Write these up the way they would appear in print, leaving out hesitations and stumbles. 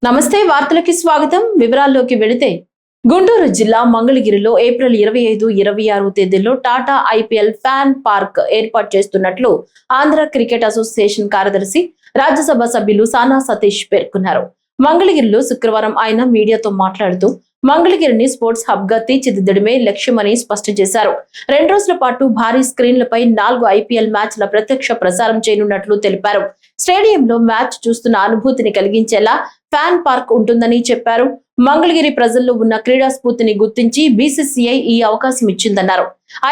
నమస్తే వార్తలకి స్వాగతం. వివరాల్లోకి వెళితే గుంటూరు జిల్లా మంగళగిరిలో ఏప్రిల్ 25, 26 తేదీల్లో టాటా ఐపీఎల్ ఫ్యాన్ పార్క్ ఏర్పాటు చేస్తున్నట్లు ఆంధ్ర క్రికెట్ అసోసియేషన్ కార్యదర్శి రాజ్యసభ సభ్యులు సానా సతీష్ పేర్కొన్నారు. మంగళగిరిలో శుక్రవారం ఆయన మీడియాతో మాట్లాడుతూ మంగళగిరిని స్పోర్ట్స్ హబ్ గా తీర్చిదిద్దడమే లక్ష్యమని స్పష్టం చేశారు. 2 రోజుల పాటు భారీ స్క్రీన్లపై 4 ఐపీఎల్ మ్యాచ్ల ప్రత్యక్ష ప్రసారం చేయనున్నట్లు తెలిపారు. స్టేడియంలో మ్యాచ్ చూస్తున్న అనుభూతిని కలిగించేలా ఫ్యాన్ పార్క్ ఉంటుందని చెప్పారు. మంగళగిరి ప్రజల్లో ఉన్న క్రీడా స్ఫూర్తిని గుర్తించి బీసీసీఐ ఈ అవకాశం ఇచ్చిందన్నారు.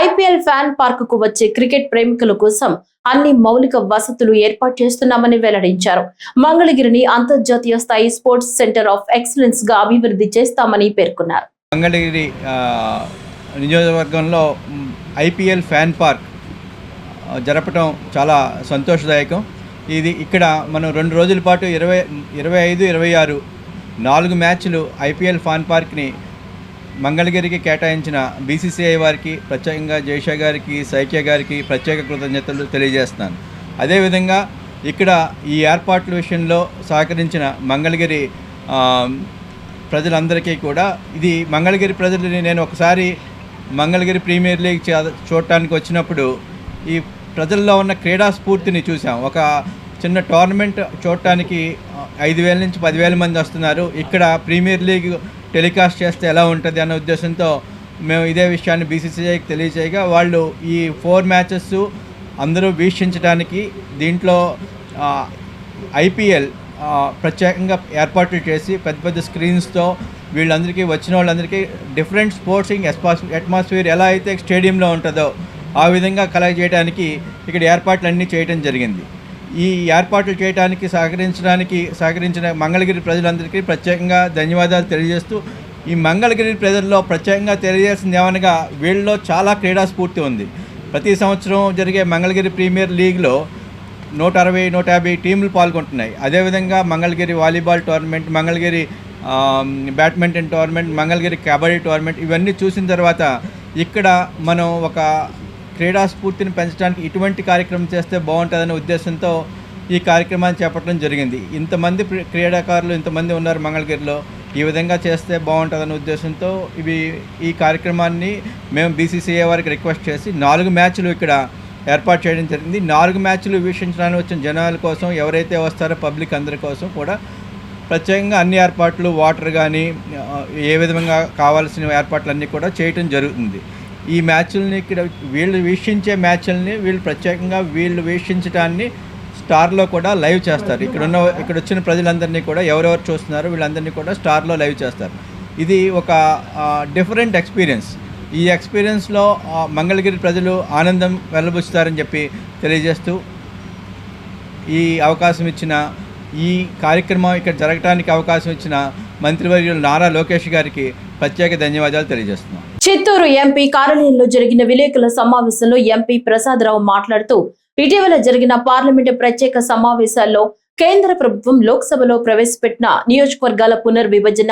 ఐపీఎల్ ఫ్యాన్ పార్క్ కు వచ్చే క్రికెట్ ప్రేమికుల కోసం అన్ని మౌలిక వసతులు ఏర్పాటు చేస్తున్నామని వెల్లడించారు. మంగళగిరిని అంతర్జాతీయ స్థాయి స్పోర్ట్స్ సెంటర్ ఆఫ్ ఎక్సలెన్స్ గా అభివృద్ధి చేస్తామని పేర్కొన్నారు. మంగళగిరి నియోజకవర్గంలో ఐపీఎల్ ఫ్యాన్ పార్క్ జరపడం చాలా సంతోషదాయకం. ఇది ఇక్కడ మనం 2 రోజుల పాటు 25, 26 4 మ్యాచ్లు ఐపీఎల్ ఫ్యాన్ పార్క్ని మంగళగిరికి కేటాయించిన బీసీసీఐ వారికి, ప్రత్యేకంగా జైషా గారికి, సైక్య గారికి ప్రత్యేక కృతజ్ఞతలు తెలియజేస్తున్నాను. అదేవిధంగా ఇక్కడ ఈ ఏర్పాట్ల విషయంలో సహకరించిన మంగళగిరి ప్రజలందరికీ కూడా, ఇది మంగళగిరి ప్రజలని నేను ఒకసారి మంగళగిరి ప్రీమియర్ లీగ్ చూడటానికి వచ్చినప్పుడు ఈ ప్రజల్లో ఉన్న క్రీడా స్ఫూర్తిని చూసాం. ఒక చిన్న టోర్నమెంట్ చూడటానికి 5,000 నుంచి 10,000 మంది వస్తున్నారు. ఇక్కడ ప్రీమియర్ లీగ్ టెలికాస్ట్ చేస్తే ఎలా ఉంటుంది అన్న ఉద్దేశంతో మేము ఇదే విషయాన్ని బీసీసీఐకి తెలియజేయగా, వాళ్ళు ఈ 4 మ్యాచెస్ అందరూ వీక్షించడానికి దీంట్లో ఐపీఎల్ ప్రత్యేకంగా ఏర్పాట్లు చేసి పెద్ద పెద్ద స్క్రీన్స్తో వీళ్ళందరికీ, వచ్చిన వాళ్ళందరికీ డిఫరెంట్ స్పోర్ట్సింగ్ అట్మాస్ఫియర్ ఎలా అయితే స్టేడియంలో ఉంటుందో ఆ విధంగా కలగజేయడానికి ఇక్కడ ఏర్పాట్లన్నీ చేయడం జరిగింది. ఈ ఏర్పాట్లు చేయడానికి సహకరించిన మంగళగిరి ప్రజలందరికీ ప్రత్యేకంగా ధన్యవాదాలు తెలియజేస్తూ, ఈ మంగళగిరి ప్రజల్లో ప్రత్యేకంగా తెలియజేసింది ఏమనగా, వీళ్ళలో చాలా క్రీడా స్ఫూర్తి ఉంది. ప్రతి సంవత్సరం జరిగే మంగళగిరి ప్రీమియర్ లీగ్లో 160, 150 టీంలు పాల్గొంటున్నాయి. అదేవిధంగా Mangalagiri volleyball tournament, Mangalagiri badminton tournament, Mangalagiri kabaddi tournament ఇవన్నీ చూసిన తర్వాత ఇక్కడ మనం ఒక క్రీడా స్ఫూర్తిని పెంచడానికి ఇటువంటి కార్యక్రమం చేస్తే బాగుంటుందనే ఉద్దేశంతో ఈ కార్యక్రమాన్ని చేపట్టడం జరిగింది. ఇంతమంది క్రీడాకారులు ఇంతమంది ఉన్నారు మంగళగిరిలో, ఈ విధంగా చేస్తే బాగుంటుందనే ఉద్దేశంతో ఈ కార్యక్రమాన్ని మేము బీసీసీఐ వారికి రిక్వెస్ట్ చేసి 4 మ్యాచ్లు ఇక్కడ ఏర్పాటు చేయడం జరిగింది. 4 మ్యాచ్లు వీక్షించడానికి వచ్చిన జనాల కోసం, ఎవరైతే వస్తారో పబ్లిక్ అందరి కోసం కూడా ప్రత్యేకంగా అన్ని ఏర్పాట్లు, వాటర్ కానీ ఏ విధంగా కావాల్సిన ఏర్పాట్లన్నీ కూడా చేయటం జరుగుతుంది. ఈ మ్యాచ్లని ఇక్కడ వీళ్ళు వీక్షించే మ్యాచ్లని ప్రత్యేకంగా వీళ్ళు వీక్షించడాన్ని స్టార్లో కూడా లైవ్ చేస్తారు. ఇక్కడ వచ్చిన ప్రజలందరినీ కూడా, ఎవరెవరు చూస్తున్నారు వీళ్ళందరినీ కూడా స్టార్లో లైవ్ చేస్తారు. ఇది ఒక డిఫరెంట్ ఎక్స్పీరియన్స్. ఈ ఎక్స్పీరియన్స్లో మంగళగిరి ప్రజలు ఆనందం వెల్లబుచ్చుతారని చెప్పి తెలియజేస్తూ, ఈ అవకాశం ఇచ్చిన, ఈ కార్యక్రమం ఇక్కడ జరగడానికి అవకాశం ఇచ్చిన మంత్రివర్యులు నారా లోకేష్ గారికి ప్రత్యేక ధన్యవాదాలు తెలియజేస్తున్నాం. చిత్తూరు ఎంపీ కార్యాలయంలో జరిగిన విలేకరుల సమావేశంలో ఎంపీ ప్రసాదరావు మాట్లాడుతూ, ఇటీవల జరిగిన పార్లమెంటు ప్రత్యేక సమావేశాల్లో కేంద్ర ప్రభుత్వం లోక్సభలో ప్రవేశపెట్టిన నియోజకవర్గాల పునర్విభజన,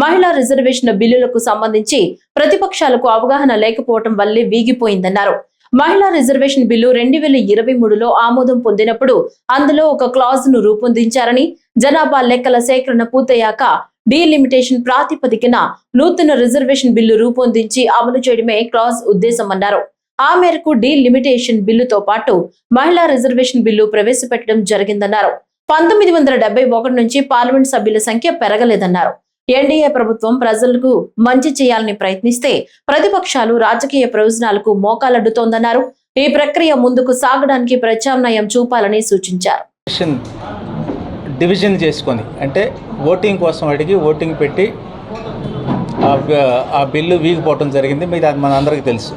మహిళా రిజర్వేషన్ బిల్లులకు సంబంధించి ప్రతిపక్షాలకు అవగాహన లేకపోవడం వల్లే వీగిపోయిందన్నారు. మహిళా రిజర్వేషన్ బిల్లు 2023లో ఆమోదం పొందినప్పుడు అందులో ఒక క్లాజ్ ను రూపొందించారని, జనాభా లెక్కల సేకరణ పూర్తయ్యాక డీలిమిటేషన్ ప్రాతిపదికన నూతన రిజర్వేషన్ బిల్లు రూపొందించి అమలు చేయడమే క్లాజ్ ఉద్దేశమన్నారు. ఆ మేరకు డీలిమిటేషన్ బిల్లుతో పాటు మహిళా రిజర్వేషన్ బిల్లు ప్రవేశపెట్టడం జరిగిందన్నారు. 1971 నుంచి పార్లమెంట్ సభ్యుల సంఖ్య పెరగలేదన్నారు. ఎన్డీఏ ప్రభుత్వం ప్రజలకు మంచి చేయాలని ప్రయత్నిస్తే ప్రతిపక్షాలు రాజకీయ ప్రయోజనాలకు మోకాలడ్డుతోందన్నారు. ఈ ప్రక్రియ ముందుకు సాగడానికి ప్రత్యామ్నాయం చూపాలని సూచించారు. డివిజన్ చేసుకొని, అంటే ఓటింగ్ కోసం అడిగి ఓటింగ్ పెట్టి ఆ బిల్లు వీగిపోవటం జరిగింది. మీద అది మన అందరికీ తెలుసు.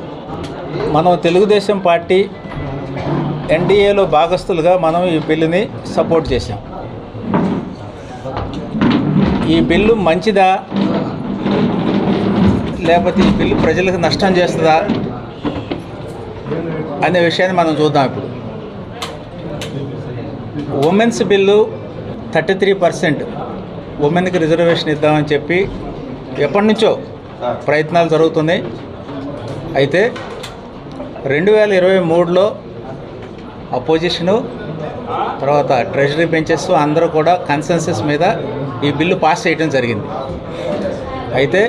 మనం తెలుగుదేశం పార్టీ ఎన్డీఏలో భాగస్తులుగా మనం ఈ బిల్లుని సపోర్ట్ చేశాం. ఈ బిల్లు మంచిదా లేకపోతే ఈ బిల్లు ప్రజలకు నష్టం చేస్తుందా అనే విషయాన్ని మనం చూద్దాం. ఇప్పుడు ఉమెన్స్ బిల్లు 33% ఉమెన్కి రిజర్వేషన్ ఇద్దామని చెప్పి ఎప్పటి నుంచో ప్రయత్నాలు జరుగుతున్నాయి. అయితే 2023లో అపోజిషను, తర్వాత ట్రెజరీ బెంచెస్ అందరూ కూడా కన్సెన్సస్ మీద ఈ బిల్లు పాస్ చేయడం జరిగింది. అయితే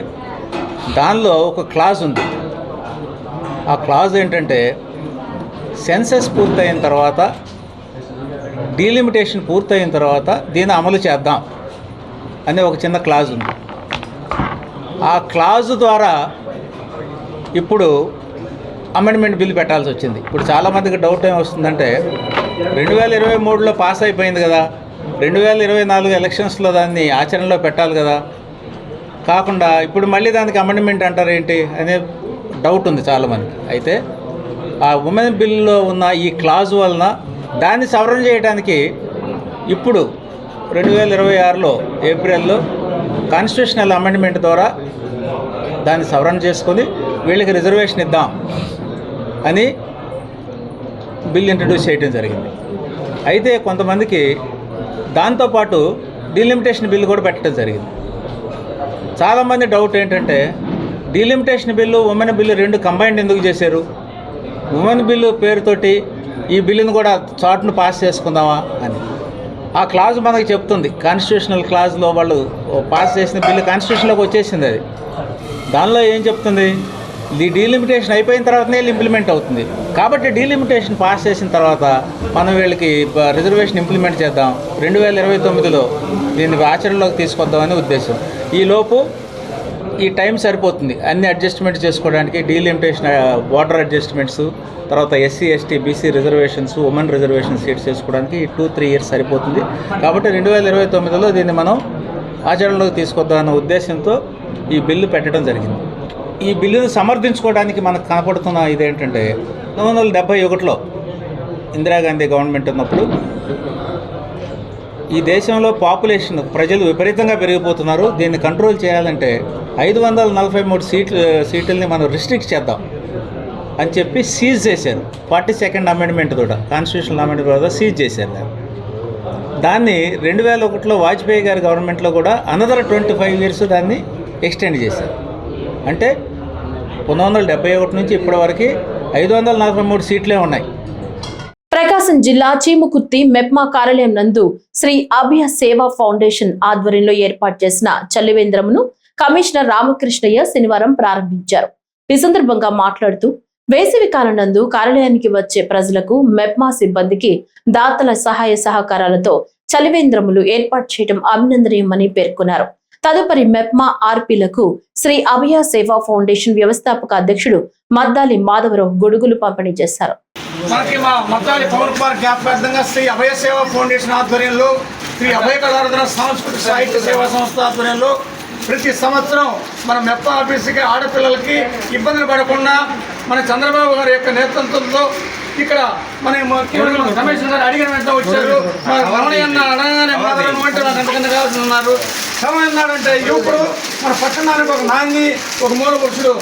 దానిలో ఒక క్లాజ్ ఉంది. ఆ క్లాజ్ ఏంటంటే సెన్సస్ పూర్తయిన తర్వాత, డీలిమిటేషన్ పూర్తయిన తర్వాత దీన్ని అమలు చేద్దాం అనే ఒక చిన్న క్లాజ్ ఉంది. ఆ క్లాజ్ ద్వారా ఇప్పుడు అమెండ్మెంట్ బిల్ పెట్టాల్సి వచ్చింది. ఇప్పుడు చాలామందికి డౌట్ ఏం వస్తుందంటే 2023లో పాస్ అయిపోయింది కదా, 2024 ఎలక్షన్స్లో దాన్ని ఆచరణలో పెట్టాలి కదా, కాకుండా ఇప్పుడు మళ్ళీ దానికి అమెండ్మెంట్ అంటారు ఏంటి అనే డౌట్ ఉంది చాలామందికి. అయితే ఆ ఉమెన్ బిల్లో ఉన్న ఈ క్లాజ్ వలన దాన్ని సవరణ చేయడానికి ఇప్పుడు 2026లో ఏప్రిల్లో కాన్స్టిట్యూషనల్ అమెండ్మెంట్ ద్వారా దాన్ని సవరణ చేసుకొని వీళ్ళకి రిజర్వేషన్ ఇద్దాం అని బిల్ ఇంట్రడ్యూస్ చేయడం జరిగింది. అయితే కొంతమందికి దాంతోపాటు డీలిమిటేషన్ బిల్లు కూడా పెట్టడం జరిగింది. చాలామంది డౌట్ ఏంటంటే డీలిమిటేషన్ బిల్లు, ఉమెన్ బిల్లు రెండు కంబైన్డ్ ఎందుకు చేశారు? ఉమెన్ బిల్లు పేరుతోటి ఈ బిల్లును కూడా చాట్ను పాస్ చేసుకుందామా అని. ఆ క్లాజ్ మనకు చెప్తుంది. కాన్స్టిట్యూషనల్ క్లాజ్లో వాళ్ళు పాస్ చేసిన బిల్లు కాన్స్టిట్యూషన్లోకి వచ్చేసింది. అది దానిలో ఏం చెప్తుంది? ఈ డీలిమిటేషన్ అయిపోయిన తర్వాతనే ఇంప్లిమెంట్ అవుతుంది. కాబట్టి డీలిమిటేషన్ పాస్ చేసిన తర్వాత మనం వీళ్ళకి రిజర్వేషన్ ఇంప్లిమెంట్ చేద్దాం, 2029లో దీన్ని ఆచరణలోకి తీసుకొద్దామని ఉద్దేశం. ఈలోపు ఈ టైం సరిపోతుంది అన్ని అడ్జస్ట్మెంట్ చేసుకోవడానికి. డీలిమిటేషన్, బార్డర్ అడ్జస్ట్మెంట్స్, తర్వాత SC ST BC reservations, women reservation seats చేసుకోవడానికి 2-3 ఇయర్స్ సరిపోతుంది. కాబట్టి 2029లో దీన్ని మనం ఆచరణలోకి తీసుకొద్దామన్న ఉద్దేశంతో ఈ బిల్లు పెట్టడం జరిగింది. ఈ బిల్లును సమర్థించుకోవడానికి మనకు కనపడుతున్న ఇదేంటంటే 1971లో ఇందిరాగాంధీ గవర్నమెంట్ ఉన్నప్పుడు ఈ దేశంలో పాపులేషన్, ప్రజలు విపరీతంగా పెరిగిపోతున్నారు, దీన్ని కంట్రోల్ చేయాలంటే 543 సీట్లని మనం రిస్ట్రిక్ట్ చేద్దాం అని చెప్పి సీజ్ చేశారు. 42nd అమెండ్మెంట్ కూడా, కాన్స్టిట్యూషనల్ అమెండ్మెంట్ కూడా సీజ్ చేశారు. దాన్ని 2001లో వాజ్పేయి గారి గవర్నమెంట్లో కూడా అనదర్ 25 ఇయర్స్ దాన్ని ఎక్స్టెండ్ చేశారు. అంటే 1971 నుంచి ఇప్పటి వరకు 543 సీట్లే ఉన్నాయి. ప్రకాశం జిల్లా చీముకుర్తి మెప్మా కార్యాలయం నందు శ్రీ అభయ సేవా ఫౌండేషన్ ఆధ్వర్యంలో ఏర్పాటు చేసిన చలివేంద్రమును కమిషనర్ రామకృష్ణయ్య శనివారం ప్రారంభించారు. ఈ సందర్భంగా మాట్లాడుతూ వేసవి కాలం నందు కార్యాలయానికి వచ్చే ప్రజలకు మెప్మా సిబ్బందికి దాతల సహాయ సహకారాలతో చలివేంద్రములు ఏర్పాటు చేయడం అభినందనీయమని పేర్కొన్నారు. తదుపరి మెప్మా ఆర్పీలకు శ్రీ అభయ సేవా ఫౌండేషన్ వ్యవస్థాపక అధ్యక్షుడు మద్దాలి మాధవరావు గొడుగులు పంపిణీ చేశారు. మనకి మా మద్దాలి పవన్ కుమార్ జ్ఞాపకార్థంగా శ్రీ అభయ సేవా ఫౌండేషన్ ఆధ్వర్యంలో, శ్రీ అభయ కళారాధన సాంస్కృతిక సాహిత్య సేవా సంస్థ ఆధ్వర్యంలో ప్రతి సంవత్సరం మన మెప్ప ఆఫీస్కి ఆడపిల్లలకి ఇబ్బందులు పడకుండా మన చంద్రబాబు గారి యొక్క నేతృత్వంతో ఇక్కడ మన కమిషనర్ గారు అడిగిన వెంటనే వచ్చారు. మన రమణయ్యన్న అనగానే మాత్రం అంటే నాకు అంతకన్నా కావాల్సి ఉన్నారు. ఏమన్నాడంటే యువకుడు మన పట్టణానికి ఒక నాంది, ఒక మూల పురుషుడు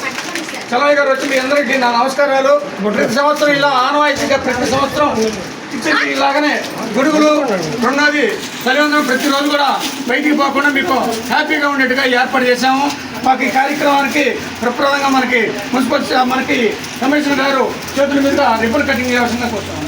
చలవయ్య గారు వచ్చి మీ అందరికీ నా నమస్కారాలు. ప్రతి సంవత్సరం ఇలా ఆనవాయితీగా ప్రతి సంవత్సరం ఇచ్చేది ఇలాగనే గొడుగులు రెండోది చలివేంద్రం ప్రతిరోజు కూడా బయటికి పోకుండా మీకు హ్యాపీగా ఉండేట్టుగా ఏర్పాటు చేశాము. మాకు ఈ కార్యక్రమానికి ప్రప్రదంగా మనకి మున్సిపల్ మనకి కమిషనర్ గారు చేతుల మీద రిబ్బన్ కటింగ్ చేయాల్సిందిగా కోరుతున్నాం.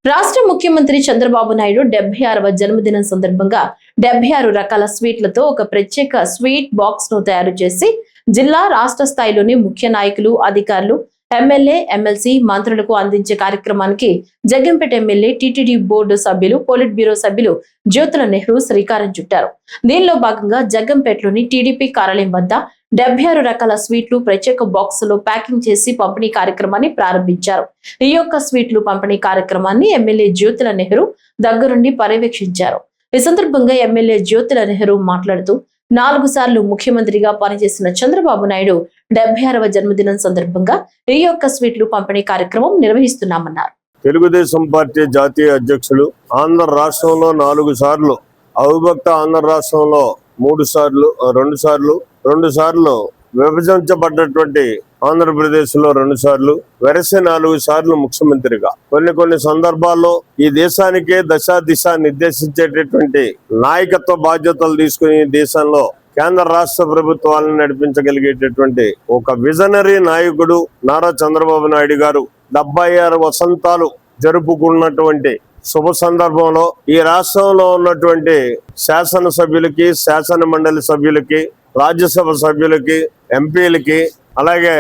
రాష్ట్ర ముఖ్యమంత్రి చంద్రబాబు నాయుడు 76వ జన్మదినం సందర్భంగా 76 రకాల స్వీట్లతో ఒక ప్రత్యేక స్వీట్ బాక్స్ ను తయారు చేసి జిల్లా రాష్ట్ర స్థాయిలోని ముఖ్య నాయకులు, అధికారులు, ఎమ్మెల్యే, ఎమ్మెల్సీ, మంత్రులకు అందించే కార్యక్రమానికి జగ్గంపేట ఎమ్మెల్యే, టీటీడీ బోర్డు సభ్యులు, పోలిట్ బ్యూరో సభ్యులు జ్యోతుల నెహ్రూ శ్రీకారం చుట్టారు. దీనిలో భాగంగా జగ్గంపేటలోని టీడీపీ కార్యాలయం వద్ద 76 రకాల స్వీట్లు ప్రత్యేక బాక్స్ లో ప్యాకింగ్ చేసి పంపిణీ కార్యక్రమాన్ని ప్రారంభించారు. ఈ యొక్క స్వీట్లు పంపిణీ కార్యక్రమాన్ని ఎమ్మెల్యే జ్యోతుల నెహ్రూ దగ్గరుండి పర్యవేక్షించారు. ఈ సందర్భంగా ఎమ్మెల్యే జ్యోతుల నెహ్రూ మాట్లాడుతూ 4 సార్లు ముఖ్యమంత్రిగా పనిచేసిన చంద్రబాబు నాయుడు 76వ జన్మదినం సందర్భంగా ఈ యొక్క స్వీట్లు పంపిణీ కార్యక్రమం నిర్వహిస్తున్నామన్నారు. తెలుగుదేశం పార్టీ జాతీయ అధ్యక్షులు, ఆంధ్ర రాష్ట్రంలో 4 సార్లు, అవిభక్త ఆంధ్ర రాష్ట్రంలో 3 సార్లు, 2 సార్లు విభజించబడ్డటువంటి ఆంధ్రప్రదేశ్ లో 2 సార్లు, వెరసి 4 సార్లు ముఖ్యమంత్రిగా కొన్ని సందర్భాల్లో ఈ దేశానికే దిశ నిర్దేశించేటటువంటి నాయకత్వ బాధ్యతలు తీసుకుని దేశంలో కేంద్ర రాష్ట్ర ప్రభుత్వాలను నడిపించగలిగేటటువంటి ఒక విజనరీ నాయకుడు నారా చంద్రబాబు నాయుడు గారు 76 వసంతాలు జరుపుకున్నటువంటి శుభ సందర్భంలో ఈ రాష్ట్రంలో ఉన్నటువంటి శాసనసభ్యులకి, శాసన మండలి సభ్యులకి, రాజ్యసభ సభ్యులకి, ఎంపీలకి, అలాగే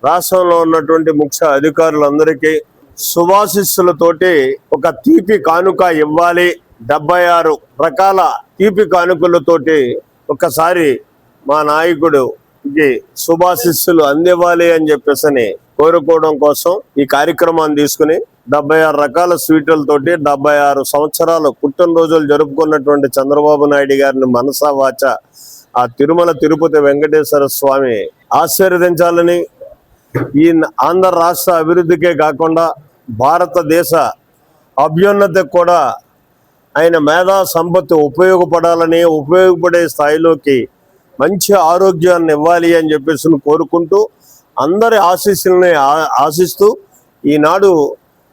రాష్ట్రంలో ఉన్నటువంటి ముఖ్య అధికారులందరికీ శుభాశీస్సులతోటి ఒక తీపి కానుక ఇవ్వాలి. 76 రకాల తీపి కానుకలతోటి ఒకసారి మా నాయకుడికి శుభాశీస్సులు అందివ్వాలి అని చెప్పేసి కోరుకోవడం కోసం ఈ కార్యక్రమాన్ని తీసుకుని 76 రకాల స్వీట్లతోటి 76 సంవత్సరాలు పుట్టినరోజులు జరుపుకున్నటువంటి చంద్రబాబు నాయుడు గారిని మనసా వాచ ఆ తిరుమల తిరుపతి వెంకటేశ్వర స్వామి ఆశీర్వదించాలని, ఈ ఆంధ్ర రాష్ట్ర అభివృద్ధికే కాకుండా భారతదేశ అభ్యున్నతికి కూడా ఆయన మేధా సంపత్తి ఉపయోగపడే స్థాయిలోకి మంచి ఆరోగ్యాన్ని ఇవ్వాలి అని చెప్పేసి కోరుకుంటూ అందరి ఆశీస్సుల్ని ఆశిస్తూ ఈనాడు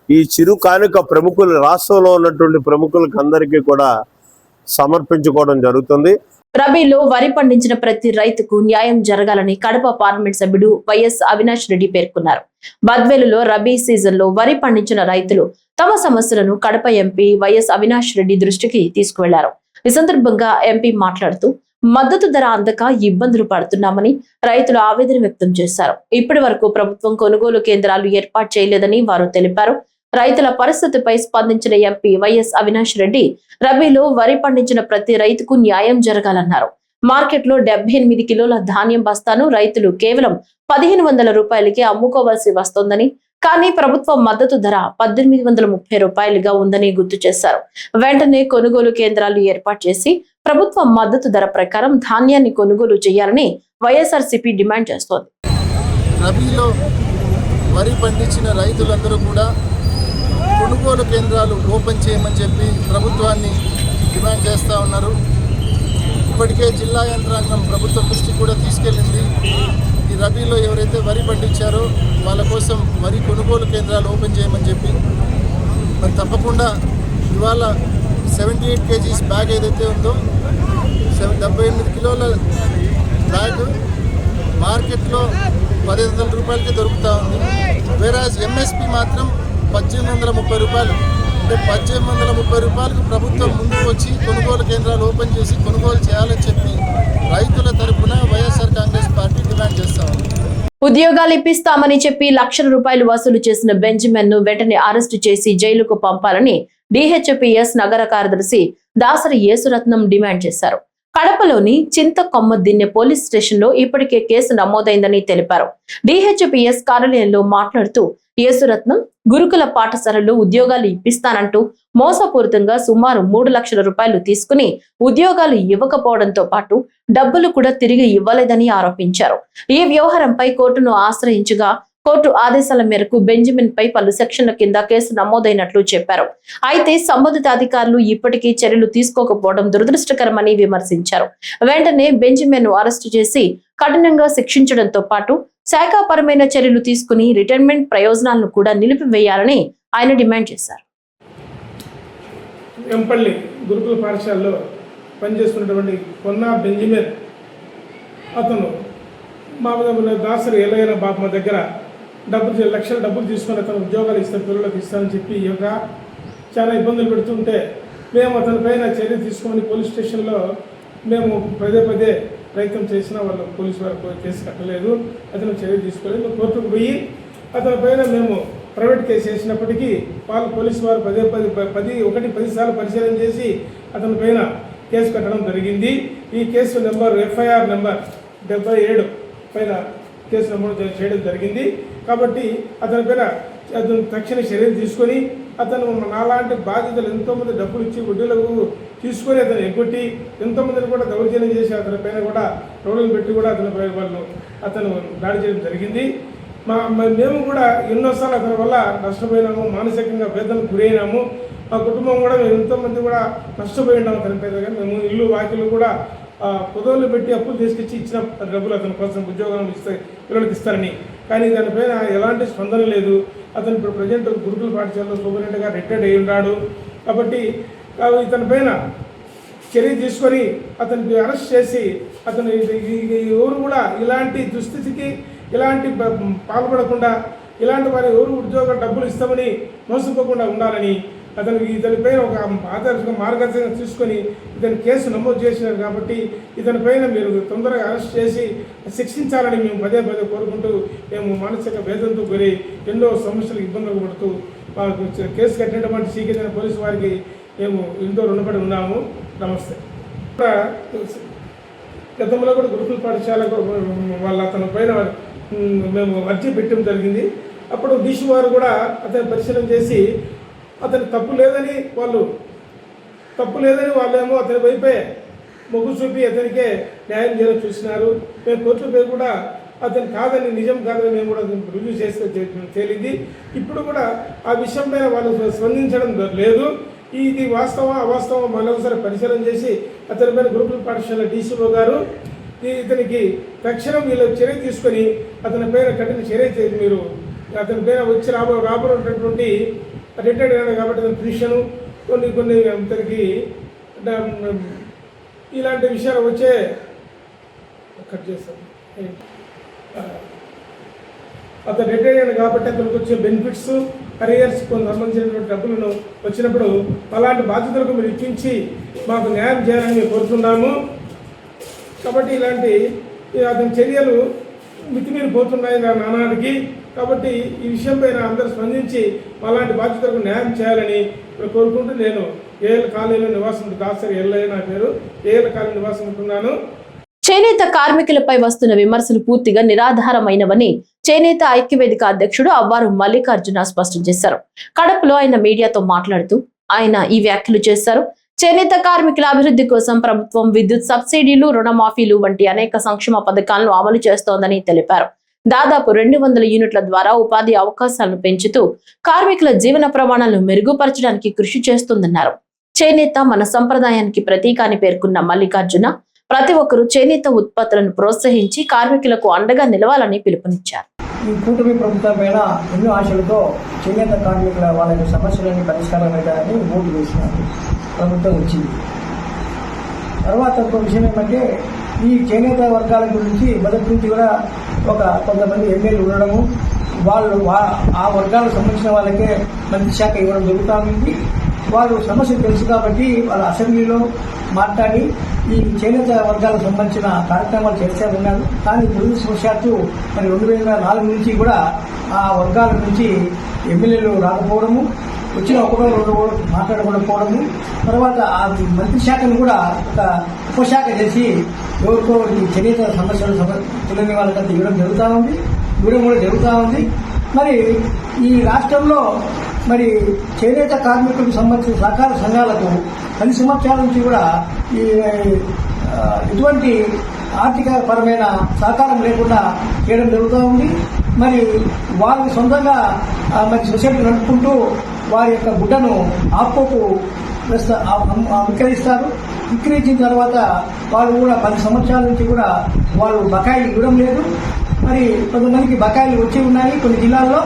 ఈ చిరు కానుక ప్రముఖులు, రాష్ట్రంలో ఉన్నటువంటి ప్రముఖులకు అందరికీ కూడా సమర్పించుకోవడం జరుగుతుంది. రబీలో వరి పండించిన ప్రతి రైతుకు న్యాయం జరగాలని కడప పార్లమెంట్ సభ్యుడు వైఎస్ అవినాష్ రెడ్డి పేర్కొన్నారు. బద్వేలులో రబీ సీజన్ లో వరి పండించిన రైతులు తమ సమస్యలను కడప ఎంపీ వైఎస్ అవినాష్ రెడ్డి దృష్టికి తీసుకువెళ్లారు. ఈ సందర్భంగా ఎంపీ మాట్లాడుతూ మద్దతు ధర అందక ఇబ్బందులు పడుతున్నామని రైతులు ఆవేదన వ్యక్తం చేశారు. ఇప్పటి వరకు ప్రభుత్వం కొనుగోలు కేంద్రాలు ఏర్పాటు చేయలేదని వారు తెలిపారు. రైతుల పరిస్థితిపై స్పందించిన ఎంపీ వైఎస్ అవినాష్ రెడ్డి రబీలో వరి పండించిన ప్రతి రైతుకు న్యాయం జరగాలన్నారు. మార్కెట్లో 78 కిలోల ధాన్యం బస్తాను రైతులు కేవలం 1500 రూపాయలకే అమ్ముకోవాల్సి వస్తోందని, కానీ ప్రభుత్వం మద్దతు ధర 1830 రూపాయలుగా ఉందని గుర్తు చేశారు. వెంటనే కొనుగోలు కేంద్రాలు ఏర్పాటు చేసి ప్రభుత్వ మద్దతు ధర ప్రకారం ధాన్యాన్ని కొనుగోలు చేయాలని వైఎస్ఆర్సీపీ డిమాండ్ చేస్తోంది. రబీలో వరి పండించిన రైతులందరూ కూడా కొనుగోలు కేంద్రాలు ఓపెన్ చేయమని చెప్పి ప్రభుత్వాన్ని డిమాండ్ చేస్తూ ఉన్నారు. ఇప్పటికే జిల్లా యంత్రాంగం ప్రభుత్వ దృష్టికి కూడా తీసుకెళ్ళింది. ఈ రబీలో ఎవరైతే వరి పండించారో వాళ్ళ కోసం వరి కొనుగోలు కేంద్రాలు ఓపెన్ చేయమని చెప్పి, మరి తప్పకుండా ఇవాళ 78 kgs బ్యాగ్ ఏదైతే ఉందో 78 కిలోల బ్యాగ్ మార్కెట్లో 1500 రూపాయలకి దొరుకుతూ ఉంది. వేరాజ్ ఎంఎస్పి మాత్రం 1830 రూపాయలు. అంటే 1830 రూపాయలకు ప్రభుత్వం ముందుకు వచ్చి కొనుగోలు కేంద్రాలు ఓపెన్ చేసి కొనుగోలు చేయాలని చెప్పి రైతుల తరఫున వైఎస్ఆర్ కాంగ్రెస్ పార్టీ డిమాండ్ చేస్తా ఉంది. ఉద్యోగాలు ఇప్పిస్తామని చెప్పి లక్షల రూపాయలు వసూలు చేసిన బెంజమిన్ ను వెంటనే అరెస్టు చేసి జైలుకు పంపాలని డిహెచ్పిఎస్ నగర కార్యదర్శి దాసరి యేసురత్నం డిమాండ్ చేశారు. కడపలోని చింతకొమ్మదిన్నె పోలీస్ స్టేషన్ లో ఇప్పటికే కేసు నమోదైందని తెలిపారు. డిహెచ్పిఎస్ కార్యాలయంలో మాట్లాడుతూ యేసురత్నం గురుకుల పాఠశాలలో ఉద్యోగాలు ఇప్పిస్తానంటూ మోసపూరితంగా సుమారు 3 లక్షల రూపాయలు తీసుకుని ఉద్యోగాలు ఇవ్వకపోవడంతో పాటు డబ్బులు కూడా తిరిగి ఇవ్వలేదని ఆరోపించారు. ఈ వ్యవహారంపై కోర్టును ఆశ్రయించగా కోర్టు ఆదేశాల మేరకు బెంజమిన్ పై పలు సెక్షన్ల కింద కేసు నమోదైనట్లు చెప్పారు. అయితే సంబంధిత అధికారులు ఇప్పటికీ చర్యలు తీసుకోకపోవడం దురదృష్టకరమని విమర్శించారు. వెంటనే బెంజమిన్ ను అరెస్టు చేసి కఠినంగా శిక్షించడంతో పాటు శాఖాపరమైన చర్యలు తీసుకుని రిటైర్మెంట్ ప్రయోజనాలను కూడా నిలిపివేయాలని ఆయన డిమాండ్ చేశారు. ఎంపల్లి గురుకుల పాఠశాలలో పనిచేస్తున్నటువంటి కొన్నా బెంజమిన్ అతను మామూలుగా దాసరి ఎల్లయ్య బాబు దగ్గర లక్షల డబ్బులు తీసుకొని అతను ఉద్యోగాలు ఇస్తాను, పిల్లలకు ఇస్తానని చెప్పి చాలా ఇబ్బందులు పెడుతుంటే మేము అతనిపైన చర్య తీసుకోమని పోలీస్ స్టేషన్లో మేము పదే ప్రయత్నం చేసినా వాళ్ళు పోలీసు వారు కేసు కట్టలేదు, అతను చర్య తీసుకోలేదు. మేము కోర్టుకు పోయి అతని పైన మేము ప్రైవేట్ కేసు వేసినప్పటికీ వాళ్ళు పోలీసు వారు 10 సార్లు పరిశీలన చేసి అతని పైన కేసు కట్టడం జరిగింది. ఈ కేసు ఎఫ్ఐఆర్ నెంబర్ 77 పైన కేసు నమోదు చేయడం జరిగింది. కాబట్టి అతని పైన అతను తక్షణ చర్యలు తీసుకొని అతను నాలాంటి బాధితులు ఎంతోమంది డబ్బులు ఇచ్చి వడ్డీలకు తీసుకొని అతను ఎగ్గొట్టి ఎంతోమందిని కూడా దౌర్జన్యం చేసి అతని పైన కూడా రోడ్లు పెట్టి కూడా అతను దాడి చేయడం జరిగింది. మేము కూడా ఎన్నోసార్లు అతని వల్ల నష్టపోయినాము, మానసికంగా వేదనకు గురైనాము. మా కుటుంబం కూడా మేము ఎంతోమంది కూడా నష్టపోయి ఉన్నాము అతని పేద. మేము ఇల్లు వాకిలు కూడా పొదవులు పెట్టి అప్పులు తీసుకొచ్చి ఇచ్చిన డబ్బులు అతని కోసం ఉద్యోగం ఇస్తే పిల్లలకి ఇస్తారని. కానీ దానిపైన ఎలాంటి స్పందన లేదు. అతను ఇప్పుడు ప్రజెంట్ గురుకుల పాఠశాలలో సూపరింటెండెంట్గా రిటైర్డ్ అయి ఉన్నాడు. కాబట్టి ఇతని పైన చర్య తీసుకొని అతనికి అరెస్ట్ చేసి అతను ఎవరు కూడా ఇలాంటి దుస్థితికి ఇలాంటి పాల్పడకుండా, ఇలాంటి వారి ఎవరు ఉద్యోగ డబ్బులు ఇస్తామని మోసపోకుండా ఉండాలని ఇతనిపైన ఒక ఆదర్శ మార్గదర్శకం తీసుకొని ఇతని కేసు నమోదు చేసినారు. కాబట్టి ఇతనిపైన మీరు తొందరగా అరెస్ట్ చేసి శిక్షించాలని మేము పదే పదే కోరుకుంటూ, మేము మానసిక వేదనతో గురి ఎన్నో సమస్యలకు ఇబ్బందులు పడుతూ మాకు కేసు కట్టినటువంటి సీకేజన పోలీసు వారికి మేము ఎంతో రుణపడి ఉన్నాము. నమస్తే. గతంలో కూడా గురుకుల పాఠశాలకు వాళ్ళ అతని పైన మేము అర్జీ పెట్టడం జరిగింది. అప్పుడు డీసీ వారు కూడా అతన్ని పరిశీలన చేసి అతని తప్పు లేదని వాళ్ళేమో అతని వైపే మొగ్గు చూపి అతనికే న్యాయం చేయాలని చూసినారు. మేము కోర్టులో పోయి కూడా అతను కాదని, నిజం కాదని మేము కూడా రుజువు చేస్తే తేలింది. ఇప్పుడు కూడా ఆ విషయం పైన వాళ్ళు స్పందించడం లేదు. ఇది వాస్తవం అవాస్తవం మరొకసారి పరిశీలన చేసి అతనిపైన గురుకుల పాఠశాల డీసీఓ గారు ఇతనికి తక్షణం వీళ్ళు చర్య తీసుకొని అతని పైన కఠిన చర్య మీరు అతని పైన వచ్చి రాబోయేటటువంటి రిటైర్డ్ అయినాడు కాబట్టి అతని పెన్షను కొన్ని అతనికి ఇలాంటి విషయాలు వచ్చే కట్ చేస్తాం. అతను రిటైర్డ్ అయ్యాడు కాబట్టి అతనికి వచ్చే బెనిఫిట్స్, అరియర్స్ కొన్ని సంబంధించినటువంటి డబ్బులను వచ్చినప్పుడు అలాంటి బాధ్యతలకు మీరు ఇచ్చించి మాకు న్యాయం చేయాలని మేము కోరుతున్నాము. కాబట్టి ఇలాంటి అతని చర్యలు మితిమీరిపోతున్నాయి నానాడికి. కాబట్టి ఈ విషయం పైన అందరూ స్పందించి అలాంటి బాధ్యతలకు న్యాయం చేయాలని కోరుకుంటూ, నేను ఏఎల్ కాలనీలో నివాసం, దాసరి ఎల్లయ్య నా పేరు, ఏఎల్ కాలనీ నివాసం ఉంటున్నాను. చేనేత కార్మికులపై వస్తున్న విమర్శలు పూర్తిగా నిరాధారమైనవని చేనేత ఐక్యవేదిక అధ్యక్షుడు అవ్వారు మల్లికార్జున స్పష్టం చేశారు. కడపలో ఆయన మీడియాతో మాట్లాడుతూ ఆయన ఈ వ్యాఖ్యలు చేశారు. చేనేత కార్మికుల అభివృద్ధి కోసం ప్రభుత్వం విద్యుత్ సబ్సిడీలు, రుణమాఫీలు వంటి అనేక సంక్షేమ పథకాలను అమలు చేస్తోందని తెలిపారు. దాదాపు 200 యూనిట్ల ద్వారా ఉపాధి అవకాశాలను పెంచుతూ కార్మికుల జీవన ప్రమాణాలను మెరుగుపరచడానికి కృషి చేస్తుందన్నారు. చేనేత మన సంప్రదాయానికి ప్రతీక అని పేర్కొన్న మల్లికార్జున ప్రతి ఒక్కరూ చేనేత ఉత్పత్తులను ప్రోత్సహించి కార్మికులకు అండగా నిలవాలని పిలుపునిచ్చారు. ఈ కూటమి ప్రభుత్వం పైన ఎన్నో ఆశలతో చేనేత కార్మికుల వాళ్ళ సమస్యలన్నీ పరిష్కారం అవుతాయని ఓటు వేసినారు. ప్రభుత్వం వచ్చింది తర్వాత ఒక విషయం ఏమంటే, ఈ చేనేత వర్గాల గురించి మొదటి నుంచి కూడా కొంతమంది ఎమ్మెల్యేలు ఉండడము, వాళ్ళు ఆ వర్గాలకు సంబంధించిన వాళ్ళకే మంత్రి శాఖ ఇవ్వడం జరుగుతూ ఉంది. వాళ్ళు సమస్య తెలుసు కాబట్టి వాళ్ళ అసెంబ్లీలో మాట్లాడి ఈ చేనేత వర్గాలకు సంబంధించిన కార్యక్రమాలు చేస్తూ ఉన్నారు. కానీ దురదృష్టవశాత్తు మరి 2004 నుంచి కూడా ఆ వర్గాల నుంచి ఎమ్మెల్యేలు రాకపోవడము, వచ్చిన ఒకటో రెండో మాట్లాడకపోవడము, తర్వాత ఆ మంత్రి శాఖను కూడా ఒక ఉపశాఖ చేసి ఎవరికో ఈ చేనేత సమస్యలు తెలియని వాళ్ళకంతా ఇవ్వడం కూడా జరుగుతూ ఉంది. మరి ఈ రాష్ట్రంలో మరి చేనేత కార్మికులకు సంబంధించిన సహకార సంఘాలకు 10 సంవత్సరాల నుంచి కూడా ఎటువంటి ఆర్థిక పరమైన సహకారం లేకుండా చేయడం జరుగుతూ ఉంది. మరి వాళ్ళు సొంతంగా మరి సొసైటీ నడుపుకుంటూ వారి యొక్క గుడ్డను ఆప్కోకు విక్రయిస్తారు. విక్రయించిన తర్వాత వాళ్ళు కూడా 10 సంవత్సరాల నుంచి కూడా వాళ్ళు బకాయిలు ఇవ్వడం లేదు. మరి కొంతమందికి బకాయిలు వచ్చి ఉన్నాయి కొన్ని జిల్లాల్లో.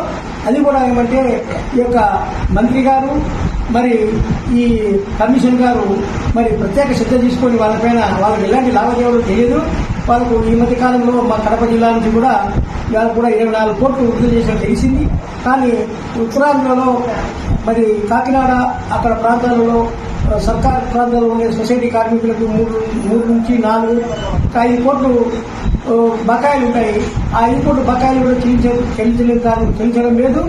అది కూడా ఏమంటే ఈ యొక్క మంత్రి గారు మరి ఈ కమిషన్ గారు మరి ప్రత్యేక శ్రద్ధ తీసుకొని వాళ్ళపైన వాళ్ళకి ఎలాంటి లావాదేవీలు తెలియదు. వాళ్ళకు ఈ మధ్య కాలంలో మా కడప జిల్లా నుంచి కూడా వాళ్ళకు కూడా 24 కోట్లు విడుదల చేసినట్టు తెలిసింది. కానీ ఉత్తరాంధ్రలో మరి కాకినాడ అక్కడ ప్రాంతాలలో సర్కార్ ప్రాంతాల్లో ఉండే సొసైటీ కార్మికులకు 3 నుంచి 4 5 కోట్లు బకాయిలు ఉంటాయి. ఆ 5 కోట్లు బకాయిలు కూడా చెల్లించడం లేదు.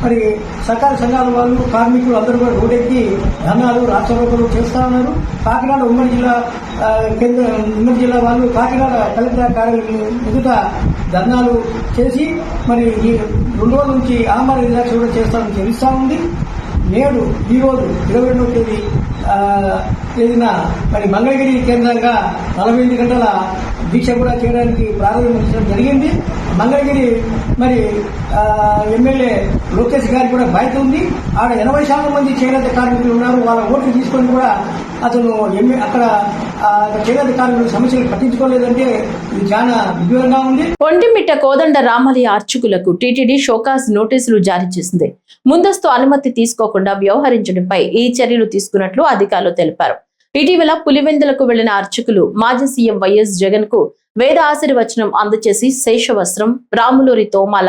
మరి సహకార సంఘాల వాళ్ళు కార్మికులు అందరూ కూడా రోడ్డెక్కి ధర్నాలు రాష్ట్రోపలు చేస్తా ఉన్నారు. కాకినాడ ఉమ్మడి జిల్లా వాళ్ళు కాకినాడ కలెక్టర్ కార్యాలయం ఎదుట ధర్నాలు చేసి మరి ఈ 2 రోజుల నుంచి ఆమరణ నిరాక్ష కూడా చేస్తామని తెలుస్తా ఉంది. నేడు ఈరోజు 22వ తేదీ తేదీన మరి మంగళగిరి కేంద్రంగా 48 గంటల దీక్ష కూడా చేయడానికి ప్రారంభించడం జరిగింది. మంగళగిరి మరి ఎమ్మెల్యే లోకేష్ గారికి కూడా బాధ్యత ఉంది. ఆడ 80% మంది చేనేత కార్మికులు ఉన్నారు. వాళ్ళ ఓట్లు తీసుకొని కూడా అతను అక్కడ చేనేత కార్మికుల సమస్యలు పట్టించుకోలేదంటే ఇది చాలా విదూరంగా ఉంది. ఒంటిమిట్ట కోదండ రామలయ అర్చకులకు టీటీడీ షోకాజ్ నోటీసులు జారీ చేసింది. ముందస్తు అనుమతి తీసుకోకుండా వ్యవహరించడంపై ఈ చర్యలు తీసుకున్నట్లు అధికారులు తెలిపారు. ఇటీవల పులివెందులకు వెళ్లిన అర్చకులు మాజీ సీఎం వైఎస్ జగన్ కు వేద ఆశీర్వచనం అందచేసి శేషవస్త్రం, రాములూరి తోమాల,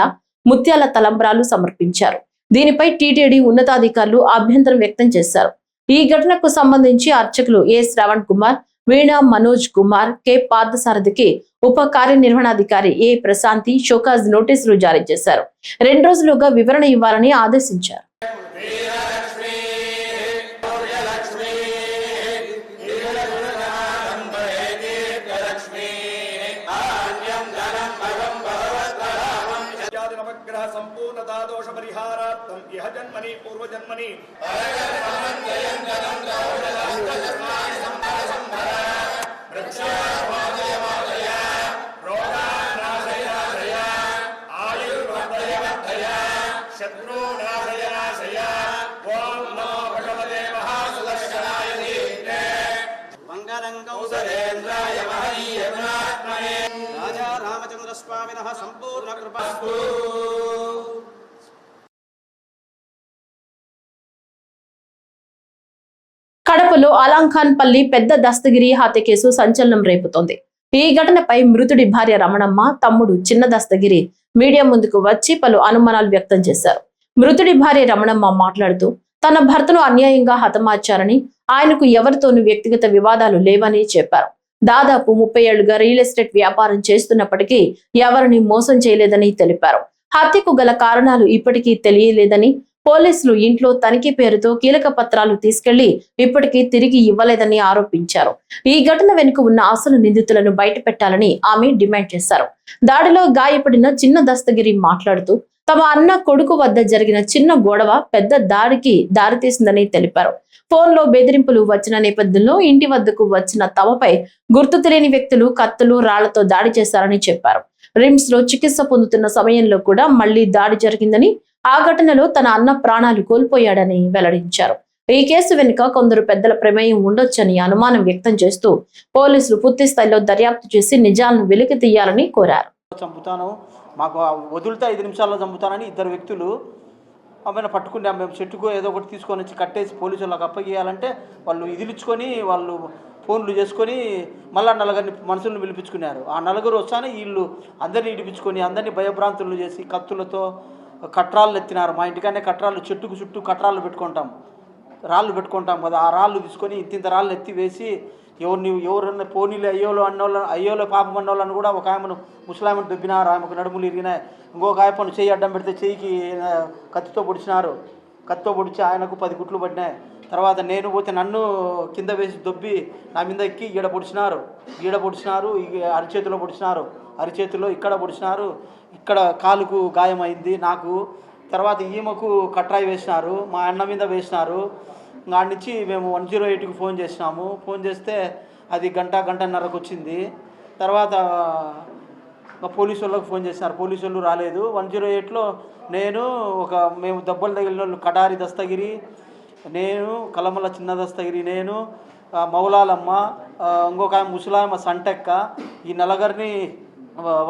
ముత్యాల తలంబ్రాలు సమర్పించారు. దీనిపై టీటీడీ ఉన్నతాధికారులు అభ్యంతరం వ్యక్తం చేశారు. ఈ ఘటనకు సంబంధించి అర్చకులు ఏ శ్రవణ్ కుమార్, వీణా మనోజ్ కుమార్, కె పార్థసారథికి ఉప కార్యనిర్వహణాధికారి ఏ ప్రశాంతి షోకాజ్ నోటీసులు జారీ చేశారు. 2 రోజులుగా వివరణ ఇవ్వాలని ఆదేశించారు. సంపూర్ణతా దోష పరిహారార్థం ఇహ జన్మని పూర్వజన్మని రాజా రామచంద్ర స్వామినః సంపూర్ణ కృపాస్తు. కడపలో అలంఖాన్పల్లి పెద్ద దస్తగిరి హత్య కేసు సంచలనం రేపుతోంది. ఈ ఘటనపై మృతుడి భార్య రమణమ్మ, తమ్ముడు చిన్న దస్తగిరి మీడియా ముందుకు వచ్చి పలు అనుమానాలు వ్యక్తం చేశారు. మృతుడి భార్య రమణమ్మ మాట్లాడుతూ తన భర్తను అన్యాయంగా హతమార్చారని, ఆయనకు ఎవరితోనూ వ్యక్తిగత వివాదాలు లేవని చెప్పారు. దాదాపు 30 ఏళ్లుగా రియల్ ఎస్టేట్ వ్యాపారం చేస్తున్నప్పటికీ ఎవరిని మోసం చేయలేదని తెలిపారు. హత్యకు గల కారణాలు ఇప్పటికీ తెలియలేదని, పోలీసులు ఇంట్లో తనిఖీ పేరుతో కీలక పత్రాలు తీసుకెళ్లి ఇప్పటికీ తిరిగి ఇవ్వలేదని ఆరోపించారు. ఈ ఘటన వెనుక ఉన్న అసలు నిందితులను బయటపెట్టాలని ఆమె డిమాండ్ చేశారు. దాడిలో గాయపడిన చిన్న దస్తగిరి మాట్లాడుతూ తమ అన్న కొడుకు వద్ద జరిగిన చిన్న గొడవ పెద్ద దాడికి దారితీసిందని తెలిపారు. ఫోన్లో బెదిరింపులు వచ్చిన నేపథ్యంలో ఇంటి వద్దకు వచ్చిన తమపై గుర్తు తెలియని వ్యక్తులు కత్తులు, రాళ్లతో దాడి చేశారని చెప్పారు. రిమ్స్ లో చికిత్స పొందుతున్న సమయంలో కూడా మళ్లీ దాడి జరిగిందని, ఆ ఘటనలో తన అన్న ప్రాణాలు కోల్పోయాడని వెల్లడించారు. ఈ కేసు వెనుక కొందరు పెద్దల ప్రమేయం ఉండొచ్చని అనుమానం వ్యక్తం చేస్తూ పోలీసులు పూర్తి స్థాయిలో దర్యాప్తు చేసి నిజాలను వెలికి తీయాలని కోరారు. చంపుతాను, మాకు వదులుతా 5 నిమిషాల్లో చంపుతానని 2 వ్యక్తులు ఆమెను పట్టుకుని మేము చెట్టుకు ఏదో ఒకటి తీసుకొని వచ్చి కట్టేసి పోలీసు వాళ్ళకి అప్పగియాలంటే వాళ్ళు ఇదిలిచ్చుకొని వాళ్ళు ఫోన్లు చేసుకొని మళ్ళీ 4 మనుషులను పిలిపించుకున్నారు. ఆ 4 వస్తానే వీళ్ళు అందరినీ ఇడిపించుకొని అందరినీ భయభ్రాంతులు చేసి కత్తులతో కట్రాళ్ళు ఎత్తినారు. మా ఇంటికనే కట్రాళ్ళు, చెట్టుకు చుట్టూ కట్రాళ్ళు పెట్టుకుంటాం, రాళ్ళు పెట్టుకుంటాం కదా, ఆ రాళ్ళు తీసుకొని ఇంత రాళ్ళు ఎత్తి వేసి ఎవరన్నా పోనీలు అయ్యోలో పాపం అన్నోళ్ళని కూడా ఒక ఆయమను ముసలామను దొబ్బినారు. ఆమెకు నడుములు ఇరిగినాయి. ఇంకొక ఆయపను చెయ్యి అడ్డం పెడితే చెయ్యికి కత్తితో పొడిచినారు. కత్తితో పొడిచి ఆయనకు 10 గుట్లు పడినాయి. తర్వాత నేను పోతే నన్ను కింద వేసి దొబ్బి నా మీద ఎక్కి ఈడ పొడిచినారు, అరిచేతిలో పొడిచినారు, అరిచేతిలో ఇక్కడ పొడిచినారు, ఇక్కడ కాలుకు గాయమైంది నాకు. తర్వాత ఈమెకు కట్రాయి వేసినారు, మా అన్న మీద వేసినారు. ఆడి నుంచి మేము 108కి ఫోన్ చేసినాము. ఫోన్ చేస్తే అది గంటన్నరకు వచ్చింది. తర్వాత పోలీసు వాళ్ళకి ఫోన్ చేసినారు, పోలీసు వాళ్ళు రాలేదు. 108లో మేము దెబ్బలు తగిలిన వాళ్ళు కటారి దస్తగిరి, నేను కలమల చిన్న దస్తగిరి, నేను మౌలాలమ్మ, ఇంకొక ముసలాయమ్మ సంటెక్క, ఈ 4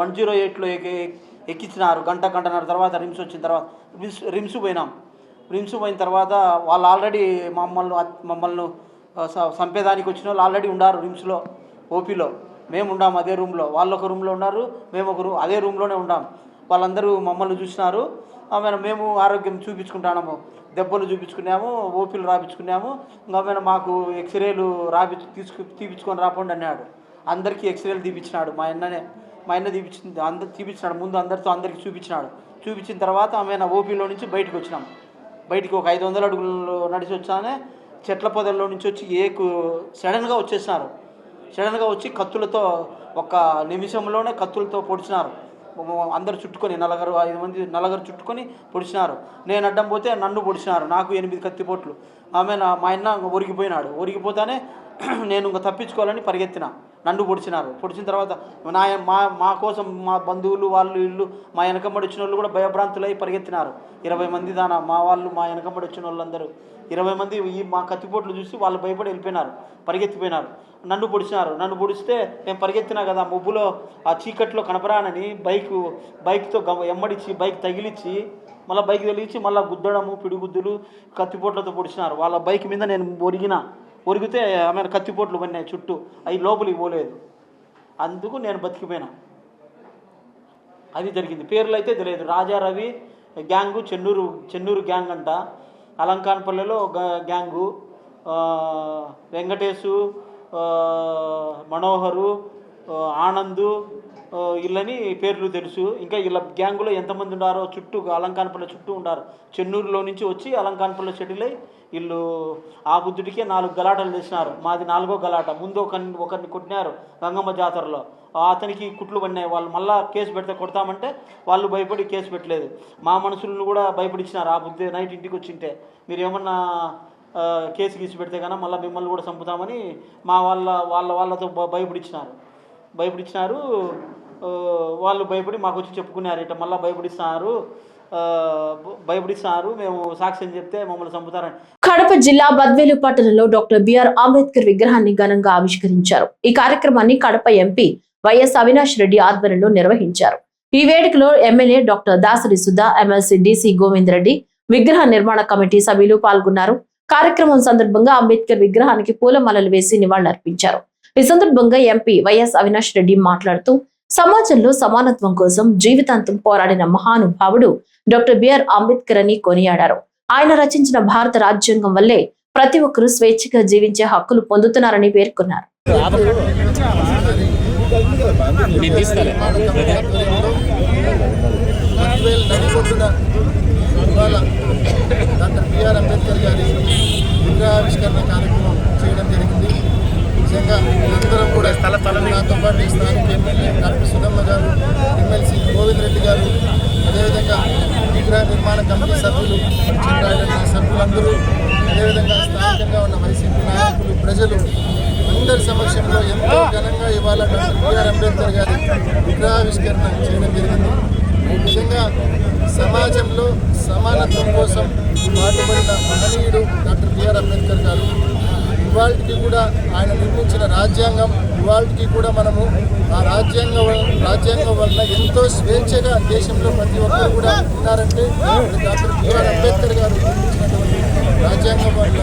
108లో ఎక్కించినారు. గంటన్నర తర్వాత రిమ్స్ వచ్చిన తర్వాత రిమ్స్ పోయిన తర్వాత వాళ్ళు ఆల్రెడీ మమ్మల్ని చంపేదానికి వచ్చిన వాళ్ళు ఆల్రెడీ ఉన్నారు రిమ్స్లో, ఓపీలో. మేము ఉండాము అదే రూమ్లో, వాళ్ళు ఒక రూమ్లో ఉన్నారు, మేము అదే రూమ్లోనే ఉన్నాం. వాళ్ళందరూ మమ్మల్ని చూసినారు. మేము ఆరోగ్యం చూపించుకుంటాము, దెబ్బలు చూపించుకున్నాము, ఓపీలు రాపించుకున్నాము. ఇంకా మాకు ఎక్స్రేలు తీపించుకొని రాకుండా అన్నాడు. అందరికీ ఎక్స్రేలు తీపించినాడు. మా అన్న తీపించినాడు. ముందు అందరికీ చూపించిన తర్వాత ఓపీలో నుంచి బయటికి ఒక 500 అడుగులు నడిచి వచ్చానే చెట్ల పొదల్లో నుంచి వచ్చి సడన్గా వచ్చేసినారు. సడన్గా వచ్చి కత్తులతో 1 నిమిషంలోనే కత్తులతో పొడిచినారు. అందరు చుట్టుకొని 5 మంది చుట్టుకొని పొడిచినారు. నేను అడ్డం పోతే నన్ను పొడిచినారు. నాకు 8 కత్తిపోట్లు. మా అన్న ఒరిగిపోయినాడు. ఒరిగిపోతానే నేను ఇంకా తప్పించుకోవాలని పరిగెత్తిన. నన్ను పొడిచినారు. పొడిచిన తర్వాత మా కోసం మా బంధువులు వాళ్ళు వీళ్ళు మా వెనకమ్మడి వచ్చిన వాళ్ళు కూడా భయభ్రాంతులై పరిగెత్తినారు. 20 మంది దానా మా వాళ్ళు మా వెనకమ్మడి వచ్చిన వాళ్ళందరూ 20 మంది మా కత్తిపోట్లు చూసి వాళ్ళు భయపడి వెళ్ళిపోయినారు, పరిగెత్తిపోయినారు. నన్ను పొడిచినారు. నన్ను పొడిస్తే నేను పరిగెత్తినా కదా, ముబ్బులో ఆ చీకట్లో కనపరానని బైక్తో ఎమ్మడిచ్చి బైక్ తగిలిచ్చి మళ్ళీ బైక్ వెలిగించి మళ్ళీ గుద్దడము, పిడిగుద్దులు, కత్తిపోట్లతో పొడిచినారు. వాళ్ళ బైక్ మీద నేను ఒరిగితే ఆమె కత్తిపోట్లు పడినాయి చుట్టూ, అవి లోపలికి పోలేదు. అందుకు నేను బతికిపోయినా. అది జరిగింది. పేర్లు అయితే తెలియదు. రాజారవి గ్యాంగు, చెన్నూరు గ్యాంగ్ అంట, అలంకాన్పల్లెలో గ్యాంగు, వెంకటేశు, మనోహరు, ఆనందు వీళ్ళని పేర్లు తెలుసు. ఇంకా వీళ్ళ గ్యాంగులో ఎంతమంది ఉన్నారో చుట్టూ అలంకాన్పల్లె చుట్టూ ఉన్నారు. చెన్నూరులో నుంచి వచ్చి అలంకాన్పల్లె సెటిల్ అయ్యి వీళ్ళు ఆ బుద్ధుడికే 4 గలాటలు చేసినారు. మాది 4వ గలాట. ముందు ఒకరిని కొట్టినారు గంగమ్మ జాతరలో, అతనికి కుట్లు పడినాయి. వాళ్ళు మళ్ళీ కేసు పెడితే కొడతామంటే వాళ్ళు భయపడి కేసు పెట్టలేదు. మా మనుషులను కూడా భయపడిచ్చినారు. ఆ బుద్ధి నైట్ ఇంటికి వచ్చింటే మీరు ఏమన్నా కేసు గీసి పెడితే కన్నా మళ్ళీ మిమ్మల్ని కూడా చంపుతామని మా వాళ్ళతో భయపడిచ్చినారు. వాళ్ళు భయపడి మాకు వచ్చి చెప్పుకున్నారు. ఇట్లా మళ్ళీ భయపడిస్తున్నారు, మేము సాక్ష్యం చెప్తే మమ్మల్ని చంపుతారని. కడప జిల్లా బద్వేలు పట్టణంలో డాక్టర్ బిఆర్ అంబేద్కర్ విగ్రహాన్ని ఘనంగా ఆవిష్కరించారు. ఈ కార్యక్రమాన్ని కడప ఎంపీ వైఎస్ అవినాష్ రెడ్డి ఆధ్వర్యంలో నిర్వహించారు. ఈ వేడుకలో MLA doctor Dasari Sudha, MLC DC Govind Reddy, విగ్రహ నిర్మాణ కమిటీ సభ్యులు పాల్గొన్నారు. కార్యక్రమం సందర్భంగా అంబేద్కర్ విగ్రహానికి పూలమాలలు వేసి నివాళులర్పించారు. ఈ సందర్భంగా ఎంపీ వైఎస్ అవినాష్ రెడ్డి మాట్లాడుతూ సమాజంలో సమానత్వం కోసం జీవితాంతం పోరాడిన మహానుభావుడు డాక్టర్ బిఆర్ అంబేద్కర్ అని కొనియాడారు. ఆయన రచించిన భారత రాజ్యాంగం వల్లే ప్రతి ఒక్కరూ స్వేచ్ఛగా జీవించే హక్కులు పొందుతున్నారని పేర్కొన్నారు. డాక్టర్ బిఆర్ అంబేద్కర్ గారి విగ్రహావిష్కరణ కార్యక్రమం చేయడం జరిగింది. నిజంగా అందరం కూడా నాతో పాటు స్థానిక ఎమ్మెల్యే డాక్టర్ సుధమ్మ గారు, ఎమ్మెల్సీ గోవింద్ రెడ్డి గారు, అదేవిధంగా విగ్రహ నిర్మాణ కమిటీ సభ్యులు, సభ్యులందరూ, అదేవిధంగా స్థానికంగా ఉన్న వైసీపీ నాయకులు, ప్రజలు అందరి సమక్షంలో ఎంతో ఘనంగా ఇవాళ డాక్టర్ బిఆర్ అంబేద్కర్ గారి విగ్రహావిష్కరణ చేయడం జరిగింది. నిజంగా సమాజంలో సమానత్వం కోసం పాటుపడిన మహనీయుడు డాక్టర్ బిఆర్ అంబేద్కర్ గారు. ఇవాళకి కూడా ఆయన నిర్మించిన రాజ్యాంగం, ఇవాళకి కూడా మనము ఆ రాజ్యాంగం వల్ల ఎంతో స్వేచ్ఛగా దేశంలో ప్రతి ఒక్కరు కూడా ఉన్నారంటే డాక్టర్ బిఆర్ అంబేద్కర్ గారు నిర్మించినటువంటి రాజ్యాంగం వల్ల.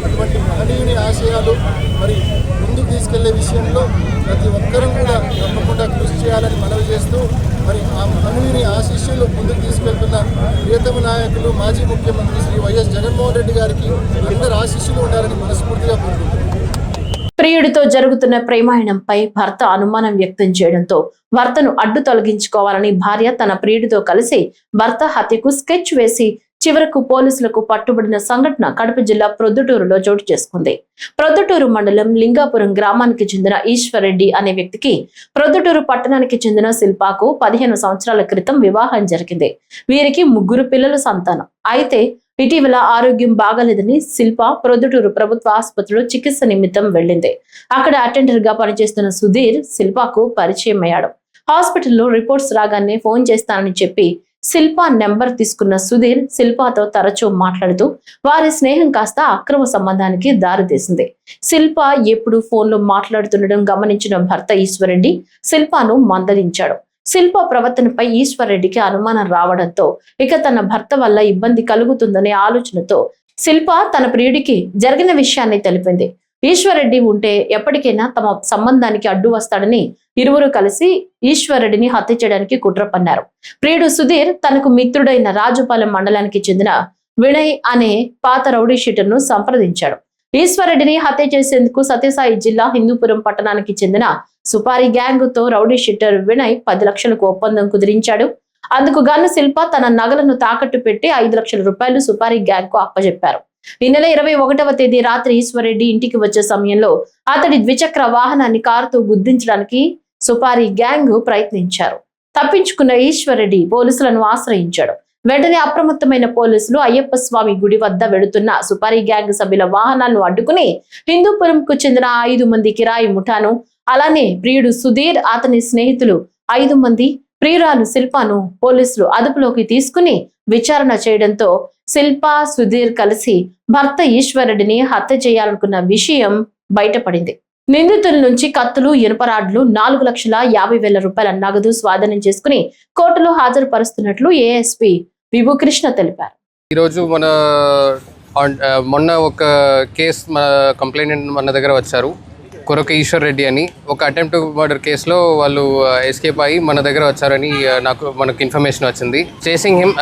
అటువంటి మహనీయుని ఆశయాలు మరి ముందుకు తీసుకెళ్లే విషయంలో ప్రతి ఒక్కరూ కూడా తప్పకుండా కృషి చేయాలని మనవి చేస్తూ, మరి ఆ మహనీయుని ఆశీస్సులు ముందుకు తీసుకెళ్తున్న ప్రియతమ నాయకులు మాజీ ముఖ్యమంత్రి శ్రీ వైఎస్ జగన్మోహన్ రెడ్డి గారికి అందరి ఆశీస్సులు ఉండాలని మనస్ఫూర్తిగా కోరుకుంటున్నాను. ప్రియుడితో జరుగుతున్న ప్రేమాయణంపై భర్త అనుమానం వ్యక్తం చేయడంతో భర్తను అడ్డు తొలగించుకోవాలని భార్య తన ప్రియుడితో కలిసి భర్త హత్యకు స్కెచ్ వేసి చివరకు పోలీసులకు పట్టుబడిన సంఘటన కడప జిల్లా ప్రొద్దుటూరులో చోటు చేసుకుంది. ప్రొద్దుటూరు మండలం లింగాపురం గ్రామానికి చెందిన ఈశ్వర్రెడ్డి అనే వ్యక్తికి ప్రొద్దుటూరు పట్టణానికి చెందిన శిల్పాకు 15 సంవత్సరాల క్రితం వివాహం జరిగింది. వీరికి 3 పిల్లల సంతానం. అయితే ఇటీవల ఆరోగ్యం బాగాలేదని శిల్ప ప్రొద్దుటూరు ప్రభుత్వ ఆసుపత్రిలో చికిత్స నిమిత్తం వెళ్లింది. అక్కడ అటెండర్ గా పనిచేస్తున్న సుధీర్ శిల్పకు పరిచయం అయ్యాడు. హాస్పిటల్లో రిపోర్ట్స్ రాగానే ఫోన్ చేస్తానని చెప్పి శిల్ప నెంబర్ తీసుకున్న సుధీర్ శిల్పతో తరచూ మాట్లాడుతూ వారి స్నేహం కాస్త అక్రమ సంబంధానికి దారితీసింది. శిల్ప ఎప్పుడు ఫోన్లో మాట్లాడుతుండడం గమనించిన భర్త ఈశ్వర్రెడ్డి శిల్పను మందలించాడు. శిల్ప ప్రవర్తనపై ఈశ్వర్రెడ్డికి అనుమానం రావడంతో ఇక తన భర్త వల్ల ఇబ్బంది కలుగుతుందనే ఆలోచనతో శిల్ప తన ప్రియుడికి జరిగిన విషయాన్ని తెలిపింది. ఈశ్వర్రెడ్డి ఉంటే ఎప్పటికైనా తమ సంబంధానికి అడ్డు వస్తాడని ఇరువురు కలిసి ఈశ్వర్రెడ్డిని హత్య చేయడానికి కుట్ర పన్నారు. ప్రియుడు సుధీర్ తనకు మిత్రుడైన రాజుపాలెం మండలానికి చెందిన వినయ్ అనే పాత రౌడీ షీటర్ను సంప్రదించాడు. ఈశ్వర్రెడ్డిని హత్య చేసేందుకు సత్యసాయి జిల్లా హిందూపురం పట్టణానికి చెందిన సుపారీ గ్యాంగ్ తో రౌడీ షీటర్ వినయ్ 10 లక్షలకు ఒప్పందం కుదిరించాడు. అందుకు గాను శిల్ప తన నగలను తాకట్టు పెట్టి 5 లక్షల రూపాయలు సుపారీ గ్యాంగ్ కు అప్పజెప్పారు. ఈ నెల 21వ తేదీ రాత్రి ఈశ్వర్రెడ్డి ఇంటికి వచ్చే సమయంలో అతడి ద్విచక్ర వాహనాన్ని కారుతో గుద్దించడానికి సుపారీ గ్యాంగ్ ప్రయత్నించారు. తప్పించుకున్న ఈశ్వర్రెడ్డి పోలీసులను ఆశ్రయించాడు. వెంటనే అప్రమత్తమైన పోలీసులు అయ్యప్ప స్వామి గుడి వద్ద వెడుతున్న సుపారీ గ్యాంగ్ సభ్యుల వాహనాలను అడ్డుకుని హిందూపురంకు చెందిన 5 మంది కిరాయి ముఠాను, అలానే ప్రియుడు సుధీర్, అతని స్నేహితులు 5 మంది, ప్రియురాలు శిల్పాను పోలీసులు అదుపులోకి తీసుకుని విచారణ చేయడంతో శిల్ప, సుధీర్ కలిసి భర్త ఈశ్వర్రెడ్డిని హత్య చేయాలనుకున్న విషయం బయటపడింది. నిందితుల నుంచి కత్తులు, ఇనుపరాడ్లు, 4,50,000 రూపాయల నగదు స్వాధీనం చేసుకుని కోర్టులో హాజరుపరుస్తున్నట్లు ఏఎస్పీ విభుకృష్ణ తెలిపారు. ఈరోజు మొన్న ఒక కేసు కంప్లైంట్ మన దగ్గర వచ్చారు. కొరక ఈశ్వర్ రెడ్డి అని ఒక అటెంప్ట్ మర్డర్ కేసులో వాళ్ళు ఎస్కేప్ అయ్యి మన దగ్గర వచ్చారని మనకు ఇన్ఫర్మేషన్ వచ్చింది. Chasing him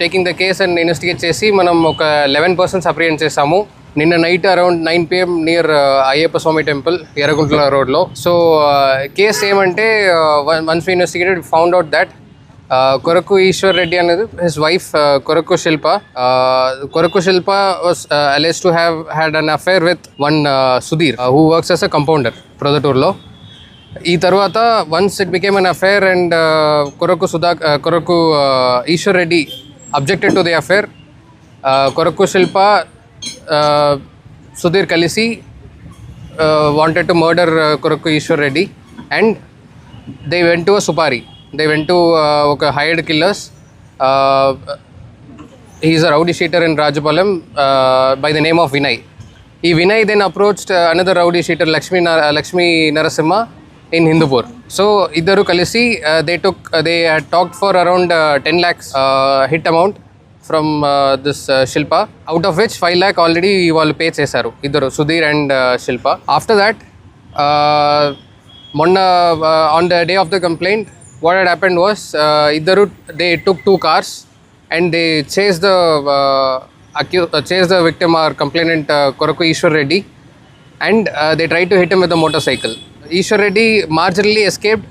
taking the case and investigate చేసి మనం ఒక 11 పర్సన్స్ అప్రిహెండ్ చేసాము. నిన్న night around 9 PM near Ayyappa Swamy temple, Erraguntla రోడ్లో. సో కేసు ఏమంటే once we investigated found out that Koraku Eshwar Reddy అనేది his wife Koraku Shilpa. Koraku Shilpa was alleged to have had an affair with one Sudhir who works as a compounder ప్రొదటూర్లో. ఈ తర్వాత once it became an affair and Koraku Eshwar Reddy objected to the affair. Koraku Shilpa Sudhir కలిసి wanted to murder Koraku Eshwar Reddy and they went to a supari. They went to oka hired killers. He is a rowdy sheeter in Rajapalam by the name of Vinay. Ee Vinay then approached another rowdy sheeter Lakshmi Narasimha in Hindupur. So iddaru kalisi they had talked for around 10 lakhs hit amount from this Shilpa, out of which 5 lakh already వాళ్ళు pay చేశారు ఇద్దరు, Sudhir and Shilpa. After that మొన్న on the day of the complaint what had happened was they took 2 cars and they chased the victim or complainant Koraku Ishwar Reddy and they tried to hit him with a motorcycle. Ishwar Reddy marginally escaped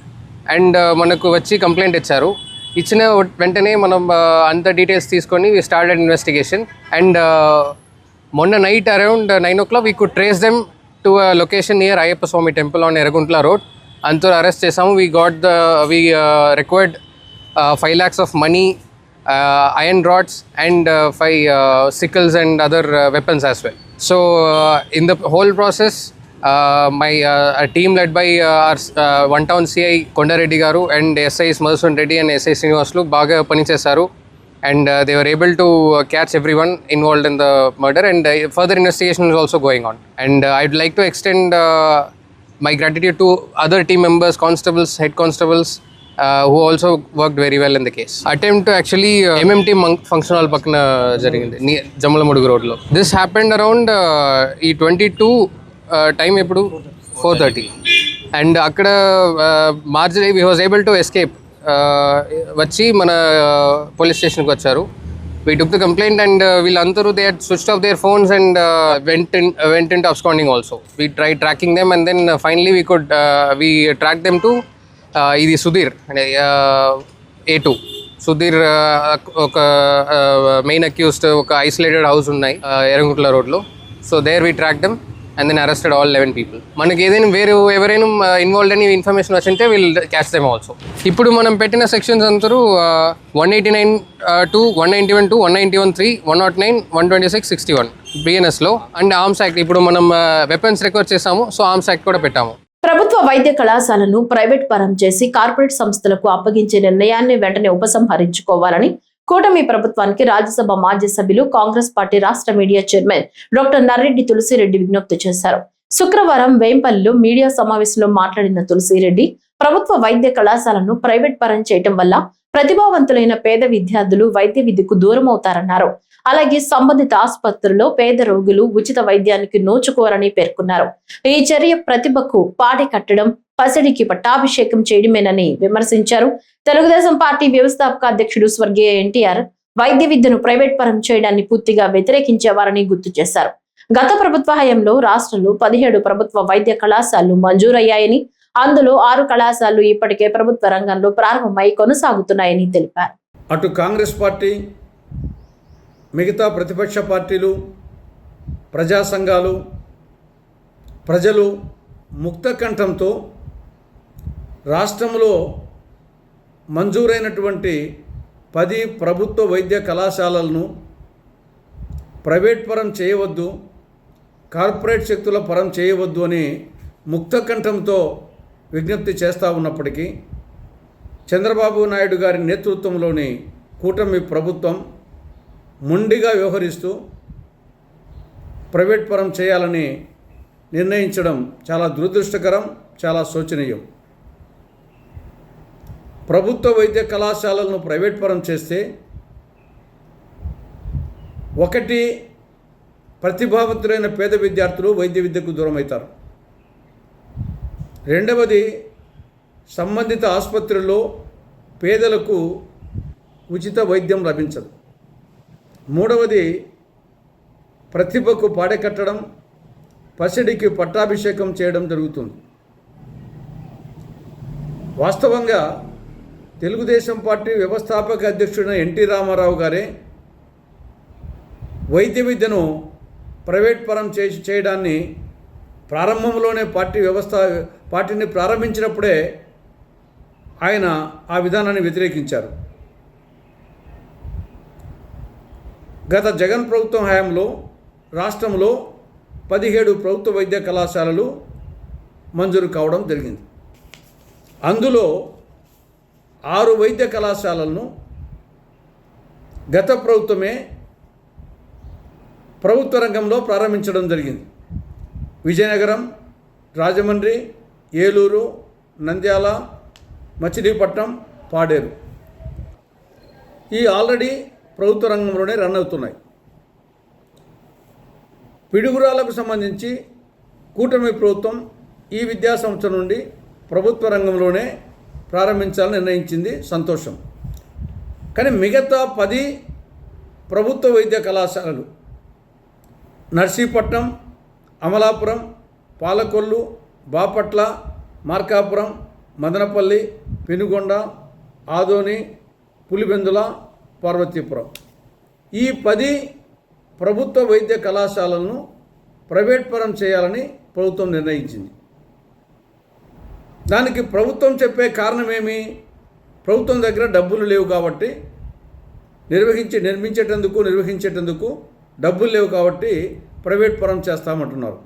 and manaku vachi complaint icharu. ఇచ్చిన వెంటనే మనం అంత details తీసుకొని we started investigation and మొన్న night around 9 o'clock we could trace them to a location near Ayyappa Swamy temple on Erraguntla road. అంతా arrest చేసాము. we required 5 lakhs of money, iron rods and 5 sickles and other weapons as well. So in the whole process a team led by our one town CI Kondareddy garu and SIs Madhusun Reddy and SI Srinivaslu baga pani chesaru and they were able to catch everyone involved in the murder and further investigation is also going on. And I'd like to extend my gratitude to other team members, constables, head constables who also worked very well in the case. Attempt actually MMT function hall pakkana jarigindi Jamalamudugu road lo. This happened around 22 time ఎప్పుడు 4:30 and అక్కడ marginal we was able to escape. వచ్చి మన police స్టేషన్కి వచ్చారు. we took the complaint and వీళ్ళందరూ they had switched off their phones and went into absconding also. We tried tracking them and then finally we tracked them to ఇది Sudheer A2. Sudheer ఒక main accused ఒక isolated house ఉన్నాయి ఎర్రగుంట్ల రోడ్లో. So there we tracked them and then arrested all 11 people. మనకి ఏదైనా ఎవరైనా involved అని information వచ్చింటే విల్ క్యాచ్ దెమ్ ఆల్సో. ఇప్పుడు మనం పెట్టిన సెక్షన్స్ అందరూ 189 2 191 2 191 3 109 126 61 బిఎన్ఎస్లో అండ్ ఆర్మ్స్ యాక్ట్. ఇప్పుడు మనం వెపన్స్ రికవర్ చేసాము, సో ఆర్మ్స్ యాక్ట్ కూడా పెట్టాము. ప్రభుత్వ వైద్య కళాశాలను ప్రైవేట్ పరం చేసి కార్పొరేట్ సంస్థలకు అప్పగించే నిర్ణయాన్ని వెంటనే ఉపసంహరించుకోవాలని కూటమి ప్రభుత్వానికి రాజ్యసభ మాజీ సభ్యులు కాంగ్రెస్ పార్టీ రాష్ట్ర media chairman doctor Narreddy Tulasireddy విజ్ఞప్తి చేశారు. శుక్రవారం వేంపల్లిలో మీడియా సమావేశంలో మాట్లాడిన తులసిరెడ్డి ప్రభుత్వ వైద్య కళాశాలను ప్రైవేట్ పరం చేయటం వల్ల ప్రతిభావంతులైన పేద విద్యార్థులు వైద్య విద్యకు దూరం అవుతారన్నారు. అలాగే సంబంధిత ఆసుపత్రుల్లో పేద రోగులు ఉచిత వైద్యానికి నోచుకోరని పేర్కొన్నారు. ఈ చర్య ప్రతిభకు పాడి కట్టడం, పసిడికి పట్టాభిషేకం చేయడమేనని విమర్శించారు. తెలుగుదేశం పార్టీ వ్యవస్థాపక అధ్యక్షుడు స్వర్గీయ ఎన్టీఆర్ వైద్య విద్యను ప్రైవేట్ పరం చేయడాన్ని పూర్తిగా వ్యతిరేకించేవారని గుర్తు చేశారు. గత ప్రభుత్వ హయాంలో రాష్ట్రంలో 17 ప్రభుత్వ వైద్య కళాశాలలు మంజూరయ్యాయని, అందులో 6 కళాశాలలు ఇప్పటికే ప్రభుత్వ రంగంలో ప్రారంభమై కొనసాగుతున్నాయని తెలిపారు. అటు కాంగ్రెస్ పార్టీ, మిగతా ప్రతిపక్ష పార్టీలు, ప్రజా సంఘాలు, ప్రజలు ముక్త కంఠంతో రాష్ట్రంలో మంజూరైనటువంటి 10 ప్రభుత్వ వైద్య కళాశాలలను ప్రైవేట్ పరం చేయవద్దు, కార్పొరేట్ శక్తుల పరం చేయవద్దు అని ముక్తకంఠంతో విజ్ఞప్తి చేస్తూ ఉన్నప్పటికీ చంద్రబాబు నాయుడు గారి నేతృత్వంలోని కూటమి ప్రభుత్వం మొండిగా వ్యవహరిస్తూ ప్రైవేట్ పరం చేయాలని నిర్ణయించడం చాలా దురదృష్టకరం, చాలా శోచనీయం. ప్రభుత్వ వైద్య కళాశాలలను ప్రైవేట్ పరం చేస్తే ఒకటి, ప్రతిభావంతులైన పేద విద్యార్థులు వైద్య విద్యకు దూరమవుతారు. రెండవది, సంబంధిత ఆసుపత్రుల్లో పేదలకు ఉచిత వైద్యం లభించదు. మూడవది, ప్రతిభకు పాడెకట్టడం, పసిడికి పట్టాభిషేకం చేయడం జరుగుతుంది. వాస్తవంగా తెలుగుదేశం పార్టీ వ్యవస్థాపక అధ్యక్షుడైన ఎన్టీ రామారావు గారే వైద్య విద్యను ప్రైవేట్ పరం చేయడాన్ని ప్రారంభంలోనే పార్టీని ప్రారంభించినప్పుడే ఆయన ఆ విధానాన్ని వ్యతిరేకించారు. గత జగన్ ప్రభుత్వం హయాంలో రాష్ట్రంలో 17 ప్రభుత్వ వైద్య కళాశాలలు మంజూరు కావడం జరిగింది. అందులో 6 వైద్య కళాశాలలను గత ప్రభుత్వమే ప్రభుత్వ రంగంలో ప్రారంభించడం జరిగింది. విజయనగరం, రాజమండ్రి, ఏలూరు, నంద్యాల, మచిలీపట్నం, పాడేరు ఈ ఆల్రెడీ ప్రభుత్వ రంగంలోనే రన్ అవుతున్నాయి. పిడుగురాలకు సంబంధించి కూటమి ప్రభుత్వం ఈ విద్యా సంవత్సరం నుండి ప్రభుత్వ రంగంలోనే ప్రారంభించాలని నిర్ణయించింది, సంతోషం. కానీ మిగతా 10 ప్రభుత్వ వైద్య కళాశాలలు నర్సీపట్నం, అమలాపురం, పాలకొల్లు, బాపట్ల, మార్కాపురం, మదనపల్లి, పెనుగొండ, ఆదోని, పులివెందుల, పార్వతీపురం ఈ 10 ప్రభుత్వ వైద్య కళాశాలలను ప్రైవేట్ పరం చేయాలని ప్రభుత్వం నిర్ణయించింది. దానికి ప్రభుత్వం చెప్పే కారణమేమి? ప్రభుత్వం దగ్గర డబ్బులు లేవు కాబట్టి నిర్వహించేటందుకు డబ్బులు లేవు కాబట్టి ప్రైవేట్ పరం చేస్తామంటున్నారు.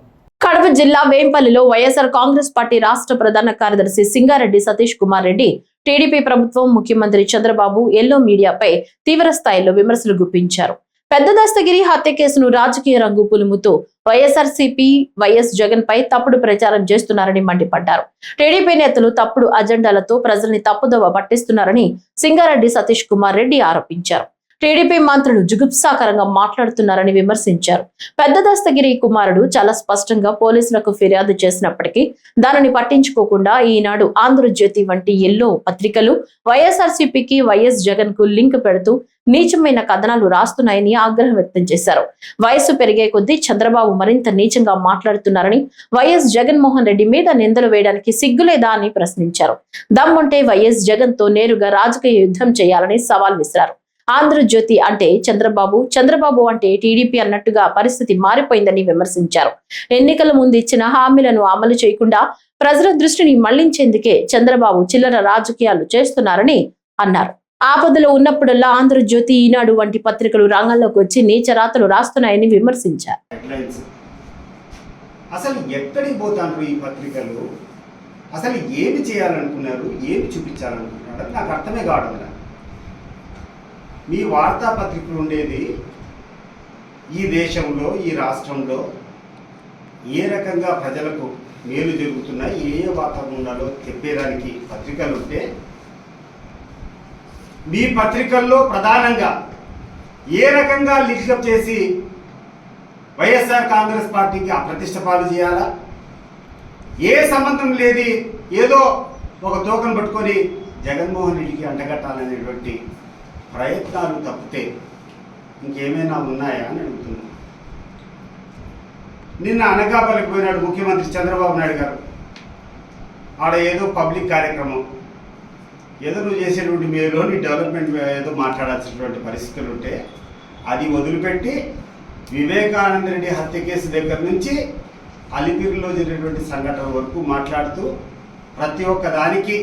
కడప జిల్లా వేంపల్లిలో వైఎస్ఆర్ కాంగ్రెస్ పార్టీ రాష్ట్ర ప్రధాన కార్యదర్శి సింగారెడ్డి సతీష్ కుమార్ రెడ్డి టీడీపీ ప్రభుత్వం, ముఖ్యమంత్రి చంద్రబాబు ఎల్లో మీడియాపై తీవ్ర స్థాయిలో విమర్శలు గుప్పించారు. పెద్ద దస్తగిరి హత్య కేసును రాజకీయ రంగు పులుముతూ వైఎస్ఆర్సీపీ వైఎస్ జగన్ పై తప్పుడు ప్రచారం చేస్తున్నారని మండిపడ్డారు. టీడీపీ నేతలు తప్పుడు అజెండాలతో ప్రజల్ని తప్పుదోవ పట్టిస్తున్నారని సింగారెడ్డి సతీష్ కుమార్ రెడ్డి ఆరోపించారు. టీడీపీ మంత్రులు జుగుప్సాకరంగా మాట్లాడుతున్నారని విమర్శించారు. పెద్ద దస్తగిరి కుమారుడు చాలా స్పష్టంగా పోలీసులకు ఫిర్యాదు చేసినప్పటికీ దానిని పట్టించుకోకుండా ఈనాడు, ఆంధ్రజ్యోతి వంటి ఎల్లో పత్రికలు వైఎస్ఆర్సీపీకి, వైఎస్ జగన్ కు లింక్ పెడుతూ నీచమైన కథనాలు రాస్తున్నాయని ఆగ్రహం వ్యక్తం చేశారు. వయసు పెరిగే కొద్దీ చంద్రబాబు మరింత నీచంగా మాట్లాడుతున్నారని, వైఎస్ జగన్మోహన్ రెడ్డి మీద నిందలు వేయడానికి సిగ్గులేదా అని ప్రశ్నించారు. దమ్ముంటే వైఎస్ జగన్ తో నేరుగా రాజకీయ యుద్ధం చేయాలని సవాల్ విసిరారు. ఆంధ్రజ్యోతి అంటే చంద్రబాబు, చంద్రబాబు అంటే టీడీపీ అన్నట్టుగా పరిస్థితి మారిపోయిందని విమర్శించారు. ఎన్నికల ముందు ఇచ్చిన హామీలను అమలు చేయకుండా ప్రజల దృష్టిని మళ్లించేందుకే చంద్రబాబు చిల్లర రాజకీయాలు చేస్తున్నారని అన్నారు. ఆపదలో ఉన్నప్పుడల్లా ఆంధ్రజ్యోతి, ఈనాడు వంటి పత్రికలు రంగంలోకి వచ్చి నీచరాతలు రాస్తున్నాయని విమర్శించారు. అసలు ఎక్కడికి పోతాండ్రు ఈ పత్రికలు? అసలు ఏమి చేయాలనుకున్నారు, ఏమి చూపించాలనుకున్నారు నాకు అర్థమే కావడం లేదు. మీ వార్తాపత్రికలు ఉండేది ఈ దేశంలో, ఈ రాష్ట్రంలో ఏ రకంగా ప్రజలకు మేలు జరుగుతున్నాయి, ఏ వాతావరణంలో చెప్పేదానికి పత్రికలు ఉంటే, మీ పత్రికల్లో ప్రధానంగా ఏ రకంగా లింకప్ చేసి వైఎస్ఆర్ కాంగ్రెస్ పార్టీకి అప్రతిష్ట పాలు చేయాలా, ఏ సంబంధం లేది ఏదో ఒక తోకను పట్టుకొని జగన్మోహన్ రెడ్డికి అంటగట్టాలనేటువంటి ప్రయత్నాలు తప్పితే ఇంకేమైనా ఉన్నాయా అని అడుగుతున్నాను. నిన్న అనకాపల్లికి పోయినాడు ముఖ్యమంత్రి చంద్రబాబు నాయుడు గారు. ఆడ ఏదో పబ్లిక్ కార్యక్రమం, ఏదో నువ్వు చేసేటువంటి మీలోని డెవలప్మెంట్ ఏదో మాట్లాడాల్సినటువంటి పరిస్థితులు ఉంటే అది వదిలిపెట్టి వివేకానంద రెడ్డి హత్య కేసు దగ్గర నుంచి అలిపిరిలో జరిగినటువంటి సంఘటన వరకు మాట్లాడుతూ ప్రతి ఒక్క దానికి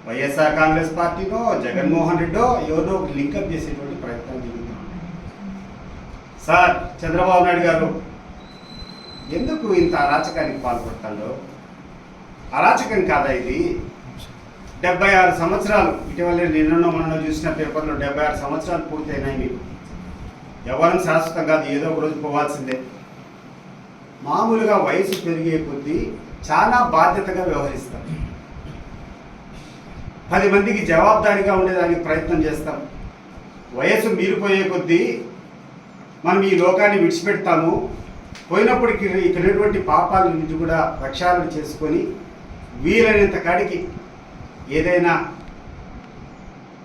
వైఎస్ఆర్ కాంగ్రెస్ పార్టీనో జగన్మోహన్ రెడ్డో ఎవరో ఒక లింకప్ చేసేటువంటి ప్రయత్నం జరుగుతుంది. సార్ చంద్రబాబు నాయుడు గారు ఎందుకు ఇంత అరాచకానికి పాల్పడతాడో? అరాచకం కాదా ఇది? 76 సంవత్సరాలు, ఇటీవల నిన్న మొన్న చూసిన పేపర్లో 76 సంవత్సరాలు పూర్తయినాయి మీకు. ఎవరిని శాశ్వతం కాదు, ఏదో ఒక రోజు పోవాల్సిందే. మామూలుగా వయసు పెరిగే కొద్దీ చాలా బాధ్యతగా వ్యవహరిస్తాం, 10 మందికి జవాబుదారీగా ఉండేదానికి ప్రయత్నం చేస్తాం. వయసు మీరిపోయే కొద్దీ మనం ఈ లోకాన్ని విడిచిపెడతాము. పోయినప్పటికీ ఇక్కడటువంటి పాపాల నుంచి కూడా ప్రక్షాళన చేసుకొని వీలైనంత కాడికి ఏదైనా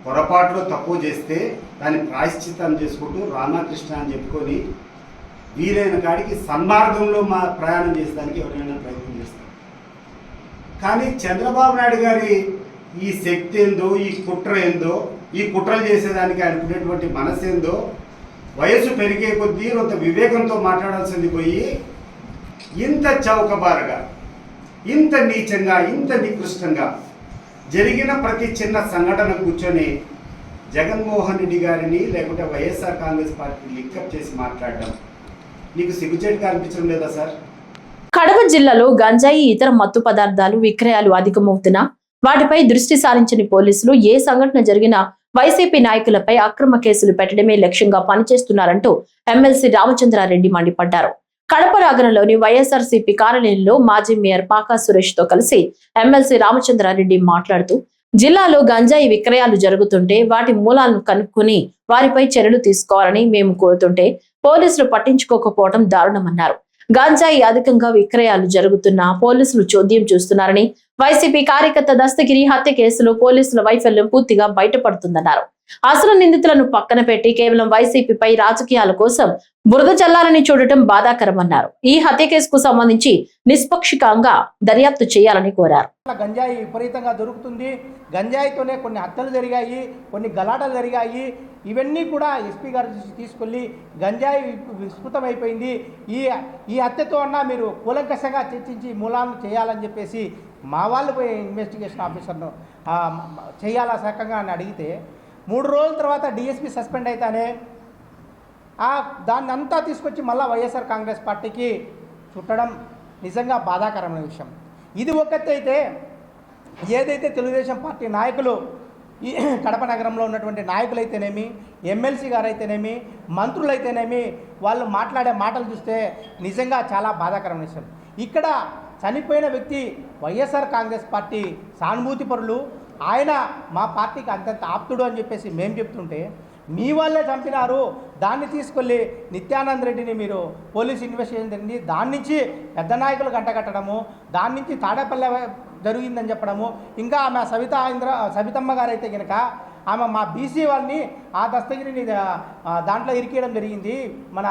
పొరపాటులో తప్పు చేస్తే దాన్ని ప్రాయశ్చిత్తం చేసుకుంటూ రామకృష్ణ అని చెప్పుకొని వీలైన కాడికి సన్మార్గంలో ప్రయాణం చేసేదానికి ఎవరైనా ప్రయత్నం చేస్తారు. కానీ చంద్రబాబు నాయుడు గారి ఈ శక్తి ఏందో, ఈ కుట్ర ఏందో, ఈ కుట్రలు చేసేదానికి అనుకునేటువంటి మనసు ఏందో, వయసు పెరిగే కొద్దీ కొంత వివేకంతో మాట్లాడాల్సింది పోయి ఇంత చౌకబారుగా, ఇంత నీచంగా, ఇంత నికృష్టంగా జరిగిన ప్రతి చిన్న సంఘటన కూర్చొని జగన్మోహన్ రెడ్డి గారిని లేకుంటే వైఎస్ఆర్ కాంగ్రెస్ పార్టీ లింకప్ చేసి మాట్లాడడం నీకు సిగ్గుచేటుగా అనిపించడం లేదా సార్? కడప జిల్లాలో గంజాయి ఇతర మత్తు పదార్థాలు విక్రయాలు అధికమవుతున్నా వాటిపై దృష్టి సారించని పోలీసులు ఏ సంఘటన జరిగినా వైసీపీ నాయకులపై అక్రమ కేసులు పెట్టడమే లక్ష్యంగా పనిచేస్తున్నారంటూ ఎమ్మెల్సీ రామచంద్రారెడ్డి మండిపడ్డారు. కడప నగరంలోని వైఎస్ఆర్సీపీ కార్యాలయంలో మాజీ మేయర్ పాకా సురేష్ తో కలిసి ఎమ్మెల్సీ రామచంద్రారెడ్డి మాట్లాడుతూ జిల్లాలో గంజాయి విక్రయాలు జరుగుతుంటే వాటి మూలాలను కనుక్కొని వారిపై చర్యలు తీసుకోవాలని మేము కోరుతుంటే పోలీసులు పట్టించుకోకపోవడం దారుణమన్నారు. గంజాయి అధికంగా విక్రయాలు జరుగుతున్నా పోలీసులు చోద్యం చూస్తున్నారని, వైసీపీ కార్యకర్త దస్తగిరి హత్య కేసులో పోలీసుల వైఫల్యం పూర్తిగా బయటపడుతుందన్నారు. అసలు నిందితులను పక్కన పెట్టి కేవలం వైసీపీపై రాజకీయాల కోసం బురద చల్లాలని చూడటం బాధాకరమన్నారు. ఈ హత్య కేసుకు సంబంధించి నిష్పక్షికంగా దర్యాప్తు చేయాలని కోరారు. గంజాయి విపరీతంగా దొరుకుతుంది. గంజాయితోనే కొన్ని హత్యలు జరిగాయి, కొన్ని గలాటలు జరిగాయి. ఇవన్నీ కూడా ఎస్పీ గారు తీసుకెళ్ళి గంజాయి విస్తృతమైపోయింది, ఈ హత్యతో అన్నా మీరు కూలంకషంగా చర్చించి మూలాలను చేయాలని చెప్పేసి మా వాళ్ళు పోయి ఇన్వెస్టిగేషన్ ఆఫీసర్ను చేయాలా శాఖంగా అని అడిగితే 3 రోజుల తర్వాత డిఎస్పీ సస్పెండ్ అయితేనే దాన్ని అంతా తీసుకొచ్చి మళ్ళీ వైఎస్ఆర్ కాంగ్రెస్ పార్టీకి చుట్టడం నిజంగా బాధాకరమైన విషయం. ఇది ఒక్కటైతే ఏదైతే తెలుగుదేశం పార్టీ నాయకులు ఈ కడప నగరంలో ఉన్నటువంటి నాయకులైతేనేమి, ఎమ్మెల్సీ గారు అయితేనేమి, మంత్రులైతేనేమి వాళ్ళు మాట్లాడే మాటలు చూస్తే నిజంగా చాలా బాధాకరమైన విషయం. ఇక్కడ చనిపోయిన వ్యక్తి వైఎస్ఆర్ కాంగ్రెస్ పార్టీ సానుభూతి పరులు, ఆయన మా పార్టీకి అంతంత ఆప్తుడు అని చెప్పేసి మేము చెప్తుంటే మీ వాళ్ళే చంపినారు, దాన్ని తీసుకెళ్ళి నిత్యానంద్ రెడ్డిని మీరు పోలీస్ ఇన్వెస్టిగేషన్ జరిగింది, దాని నుంచి పెద్ద నాయకులు గంటగట్టడము, దాని నుంచి తాడేపల్లె జరిగిందని చెప్పడము, ఇంకా ఆమె సవితమ్మ గారు అయితే కనుక ఆమె మా బీసీ వాళ్ళని ఆ దస్తగిరిని దాంట్లో ఇరికేయడం జరిగింది మన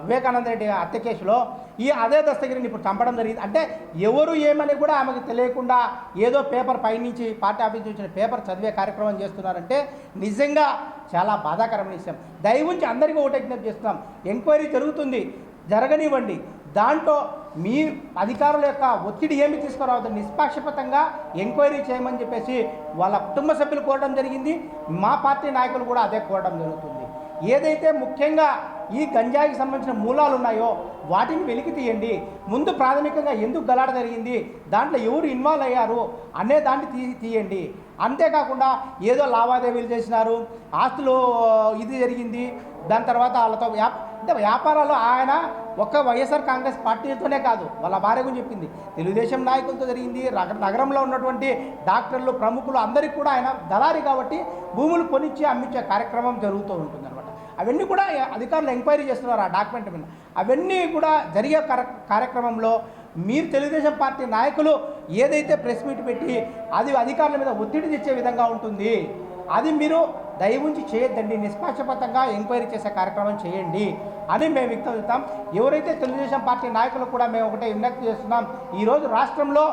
వివేకానంద రెడ్డి హత్య కేసులో. అదే దస్తగిరిని ఇప్పుడు చంపడం జరిగింది. అంటే ఎవరు ఏమని కూడా ఆమెకు తెలియకుండా ఏదో పేపర్ పైనుంచి పార్టీ ఆఫీస్ నుంచి వచ్చిన పేపర్ చదివే కార్యక్రమం చేస్తున్నారంటే నిజంగా చాలా బాధాకరమైన విషయం. దయవుంచి అందరికీ ఒకటే విజ్ఞప్తి చేస్తున్నాం, ఎంక్వైరీ జరుగుతుంది, జరగనివ్వండి. దాంట్లో మీ అధికారుల యొక్క ఒత్తిడి ఏమి తీసుకురావద్దు, నిష్పాక్షపాతంగా ఎంక్వైరీ చేయమని చెప్పేసి వాళ్ళ కుటుంబ సభ్యులు కోరడం జరిగింది. మా పార్టీ నాయకులు కూడా అదే కోరడం జరుగుతుంది. ఏదైతే ముఖ్యంగా ఈ గంజాయికి సంబంధించిన మూలాలు ఉన్నాయో వాటిని వెలికి తీయండి. ముందు ప్రాథమికంగా ఎందుకు గలాట జరిగింది, దాంట్లో ఎవరు ఇన్వాల్వ్ అయ్యారు అనే దాన్ని తీయండి. అంతేకాకుండా ఏదో లావాదేవీలు చేసినారు, ఆస్తులు ఇది జరిగింది, దాని తర్వాత వాళ్ళతో అంటే వ్యాపారాలు ఆయన ఒక్క వైఎస్ఆర్ కాంగ్రెస్ పార్టీతోనే కాదు, వాళ్ళ భార్య గురించి చెప్పింది, తెలుగుదేశం నాయకులతో జరిగింది. నగరంలో ఉన్నటువంటి డాక్టర్లు, ప్రముఖులు అందరికీ కూడా ఆయన దళారి కాబట్టి భూములు కొనిచ్చి అమ్మించే కార్యక్రమం జరుగుతూ ఉంటుంది అనమాట. అవన్నీ కూడా అధికారులు ఎంక్వైరీ చేస్తున్నారు ఆ డాక్యుమెంట్ మీద. అవన్నీ కూడా జరిగే కార్యక్రమంలో మీరు తెలుగుదేశం పార్టీ నాయకులు ఏదైతే ప్రెస్ మీట్ పెట్టి అది అధికారుల మీద ఒత్తిడి తెచ్చే విధంగా ఉంటుంది, అది మీరు దయవుంచి చేయొద్దండి, నిష్పక్షపాతంగా ఎంక్వైరీ చేసే కార్యక్రమం చేయండి అని మేము వ్యక్తం. ఎవరైతే తెలుగుదేశం పార్టీ నాయకులు కూడా మేము ఒకటే విజ్ఞప్తి చేస్తున్నాం, ఈరోజు రాష్ట్రంలో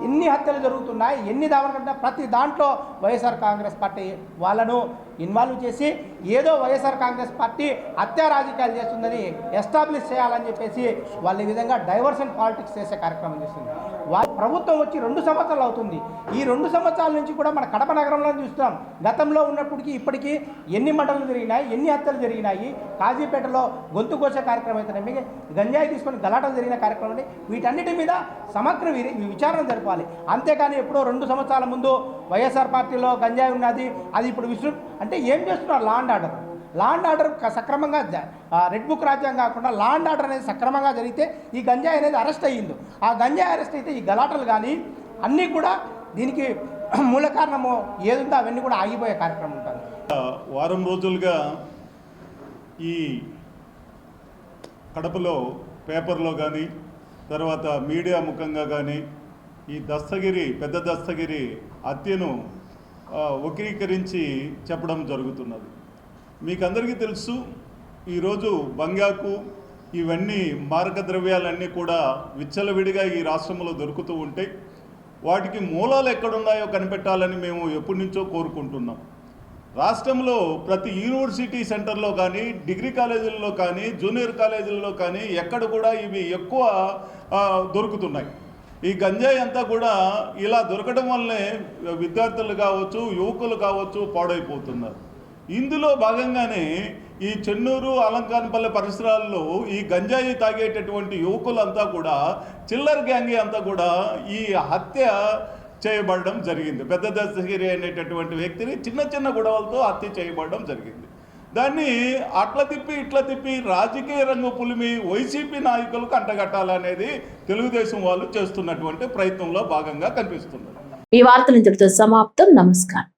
ఎన్ని హత్యలు జరుగుతున్నాయి, ఎన్ని దావన ప్రతి దాంట్లో వైఎస్ఆర్ కాంగ్రెస్ పార్టీ వాళ్ళను ఇన్వాల్వ్ చేసి ఏదో వైఎస్ఆర్ కాంగ్రెస్ పార్టీ హత్యా రాజకీయాలు చేస్తుందని ఎస్టాబ్లిష్ చేయాలని చెప్పేసి వాళ్ళ ఈ విధంగా డైవర్షన్ పాలిటిక్స్ చేసే కార్యక్రమం చేస్తుంది. వాళ్ళ ప్రభుత్వం వచ్చి 2 సంవత్సరాలు అవుతుంది. ఈ 2 సంవత్సరాల నుంచి కూడా మన కడప నగరంలో చూస్తున్నాం. గతంలో ఉన్నప్పటికీ ఇప్పటికీ ఎన్ని మంటలు జరిగినాయి, ఎన్ని హత్యలు జరిగినాయి, కాజీపేటలో గొంతు కోసే కార్యక్రమం అయితేనే, గంజాయి తీసుకొని గలాటలు జరిగిన కార్యక్రమం, వీటన్నిటి మీద సమగ్ర విచారణ జరపాలి. అంతేకాని ఎప్పుడో 2 సంవత్సరాల ముందు వైఎస్ఆర్ పార్టీలో గంజాయి ఉన్నది, అది ఇప్పుడు అంటే ఏం చేస్తున్నారు? లా అండ్ ఆర్డర్ సక్రమంగా రెడ్ బుక్ రాజ్యం కాకుండా లా అండ్ ఆర్డర్ అనేది సక్రమంగా జరిగితే ఈ గంజాయి అనేది అరెస్ట్ అయ్యింది. ఆ గంజాయి అరెస్ట్ అయితే ఈ గలాటలు కానీ అన్నీ కూడా దీనికి మూల కారణము ఏదుందో అవన్నీ కూడా ఆగిపోయే కార్యక్రమం ఉంటుంది. వారం రోజులుగా ఈ కడపలో పేపర్లో కానీ తర్వాత మీడియా ముఖంగా కానీ ఈ పెద్ద దస్తగిరి హత్యను వక్రీకరించి చెప్పడం జరుగుతున్నది. మీకు అందరికీ తెలుసు, ఈరోజు బంగాకు ఇవన్నీ మారక ద్రవ్యాలన్నీ కూడా విచ్చలవిడిగా ఈ రాష్ట్రంలో దొరుకుతూ ఉంటాయి. వాటికి మూలాలు ఎక్కడున్నాయో కనిపెట్టాలని మేము ఎప్పటి నుంచో కోరుకుంటున్నాం. రాష్ట్రంలో ప్రతి యూనివర్సిటీ సెంటర్లో కానీ, డిగ్రీ కాలేజీల్లో కానీ, జూనియర్ కాలేజీల్లో కానీ ఎక్కడ కూడా ఇవి ఎక్కువ దొరుకుతున్నాయి. ఈ గంజాయి అంతా కూడా ఇలా దొరకడం వల్లనే విద్యార్థులు కావచ్చు, యువకులు కావచ్చు పాడైపోతున్నారు. ఇందులో భాగంగానే ఈ చెన్నూరు, అలంకానపల్లి పరిసరాల్లో ఈ గంజాయి తాగేటటువంటి యువకులంతా కూడా, చిల్లర్ గ్యాంగ్ అంతా కూడా ఈ హత్య చేయబడడం జరిగింది. పెద్ద దస్తగిరి అనేటటువంటి వ్యక్తిని చిన్న చిన్న గొడవలతో హత్య చేయబడడం జరిగింది. దాన్ని అట్లా తిప్పి రాజకీయ రంగు పులిమి వైసీపీ నాయకులకు అంటగట్టాలనేది తెలుగుదేశం వాళ్ళు చేస్తున్నటువంటి ప్రయత్నంలో భాగంగా కనిపిస్తున్నారు. ఈ వార్తలు ఇంతటితో సమాప్తం. నమస్కారం.